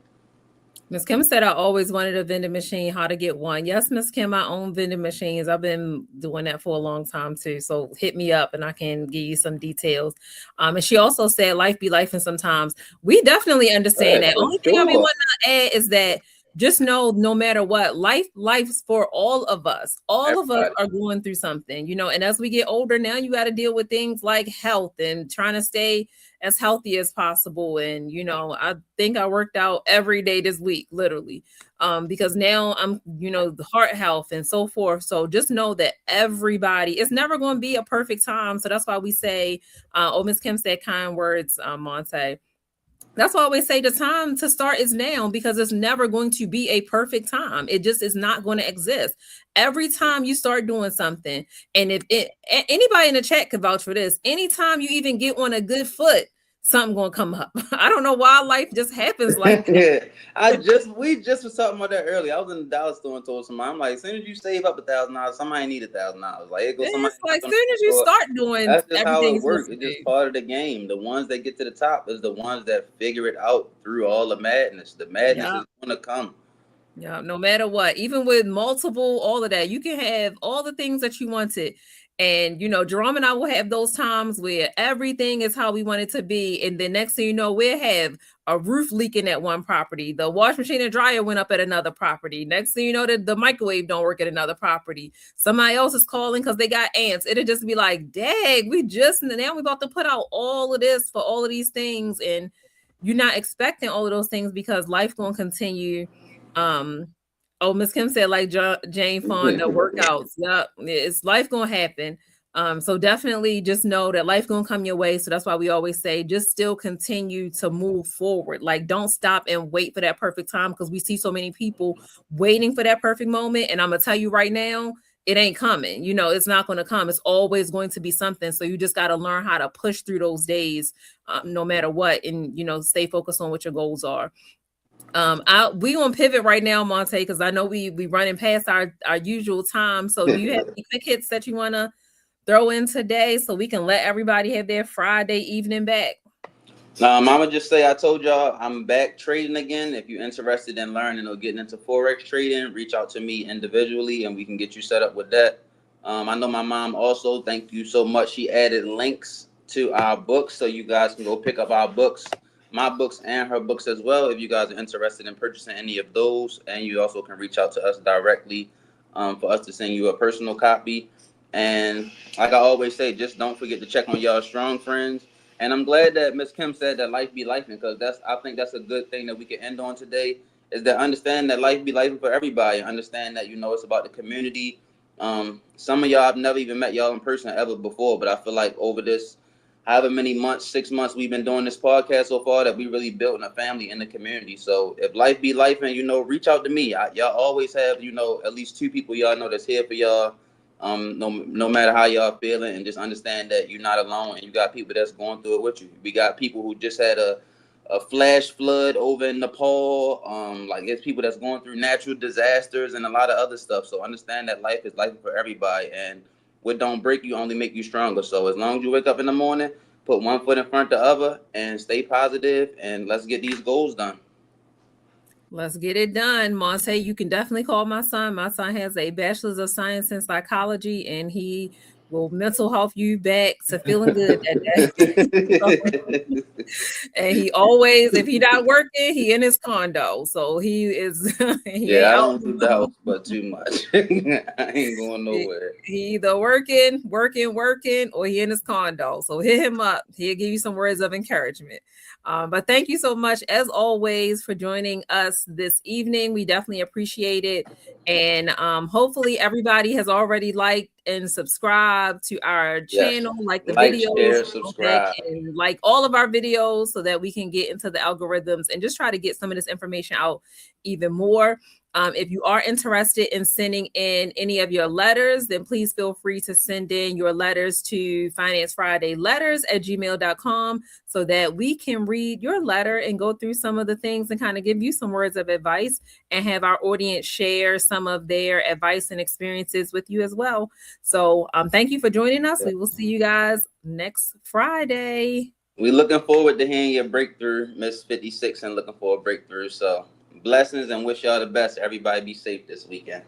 Miss Kim said, I always wanted a vending machine. How to get one? Yes, Miss Kim, I own vending machines. I've been doing that for a long time too. So hit me up and I can give you some details. And she also said, life be life, and sometimes we definitely understand that. Only thing I be wanting to add is that just know, no matter what, life's for all of us. All of us are going through something, and as we get older now, you got to deal with things like health and trying to stay as healthy as possible. And I think I worked out every day this week, literally, because now I'm the heart health and so forth. So just know that everybody, it's never going to be a perfect time. So that's why we say, Miss Kim said kind words, Monte. That's why I always say the time to start is now, because it's never going to be a perfect time. It just is not going to exist. Every time you start doing something, and if anybody in the chat could vouch for this, anytime you even get on a good foot, something gonna come up. I don't know why life just happens like that. We just was talking about that earlier. I was in the dollar store and told somebody, I'm like, as soon as you save up $1,000, somebody need $1,000. Like it goes somebody. It's like as soon as you start doing, that's just how it works. It's just part of the game. The ones that get to the top is the ones that figure it out through all the madness. The madness is gonna come. Yeah, no matter what, even with multiple, all of that, you can have all the things that you wanted. And, Jerome and I will have those times where everything is how we want it to be. And the next thing you know, we'll have a roof leaking at one property. The wash machine and dryer went up at another property. Next thing you know, the microwave don't work at another property. Somebody else is calling because they got ants. It'll just be like, dang, now we're about to put out all of this for all of these things. And you're not expecting all of those things because life going to continue. Miss Kim said, like Jane Fonda, workouts. Yep, it's life gonna happen. So definitely just know that life gonna come your way. So that's why we always say, just still continue to move forward. Like, don't stop and wait for that perfect time, because we see so many people waiting for that perfect moment. And I'm gonna tell you right now, it ain't coming. It's not going to come. It's always going to be something. So you just got to learn how to push through those days, no matter what, and stay focused on what your goals are. We gonna pivot right now, Monte, because I know we running past our usual time. So do you have any quick hits that you want to throw in today so we can let everybody have their Friday evening back? I'ma just say, I told y'all I'm back trading again. If you're interested in learning or getting into Forex trading, reach out to me individually and we can get you set up with that. I know my mom also, thank you so much, she added links to our books so you guys can go pick up our books, my books and her books as well, if you guys are interested in purchasing any of those. And you also can reach out to us directly for us to send you a personal copy. And like I always say, just don't forget to check on y'all strong friends. And I'm glad that Miss Kim said that life be life, because I think that's a good thing that we can end on today, is that understand that life be life for everybody. Understand that, it's about the community. Some of y'all, I've never even met y'all in person ever before, but I feel like over this however many months, 6 months we've been doing this podcast so far, that we really built a family in the community. So if life be life, and reach out to me. Y'all always have at least two people y'all know that's here for y'all. No matter how y'all feeling, and just understand that you're not alone, and you got people that's going through it with you. We got people who just had a flash flood over in Nepal. Like, it's people that's going through natural disasters and a lot of other stuff. So understand that life is life for everybody, and what don't break you only make you stronger. So as long as you wake up in the morning, put one foot in front of the other, and stay positive, and let's get these goals done. Let's get it done. Monte, you can definitely call my son. My son has a bachelor's of science in psychology, and he will mental health you back to feeling good that day. And he always, if he not working, he in his condo. So he is, he ain't Yeah, I out. don't leave the house but too much. I ain't going nowhere. He either working, or he in his condo. So hit him up. He'll give you some words of encouragement. But thank you so much, as always, for joining us this evening. We definitely appreciate it. And hopefully everybody has already liked and subscribed to our channel, Yes. like the Like, videos, share, go back subscribe. and like all of our videos so that we can get into the algorithms and just try to get some of this information out even more. If you are interested in sending in any of your letters, then please feel free to send in your letters to financefridayletters@gmail.com so that we can read your letter and go through some of the things and kind of give you some words of advice and have our audience share some of their advice and experiences with you as well. So thank you for joining us. We will see you guys next Friday. We looking forward to hearing your breakthrough, Miss 56, and looking for a breakthrough. So blessings, and wish y'all the best. Everybody be safe this weekend.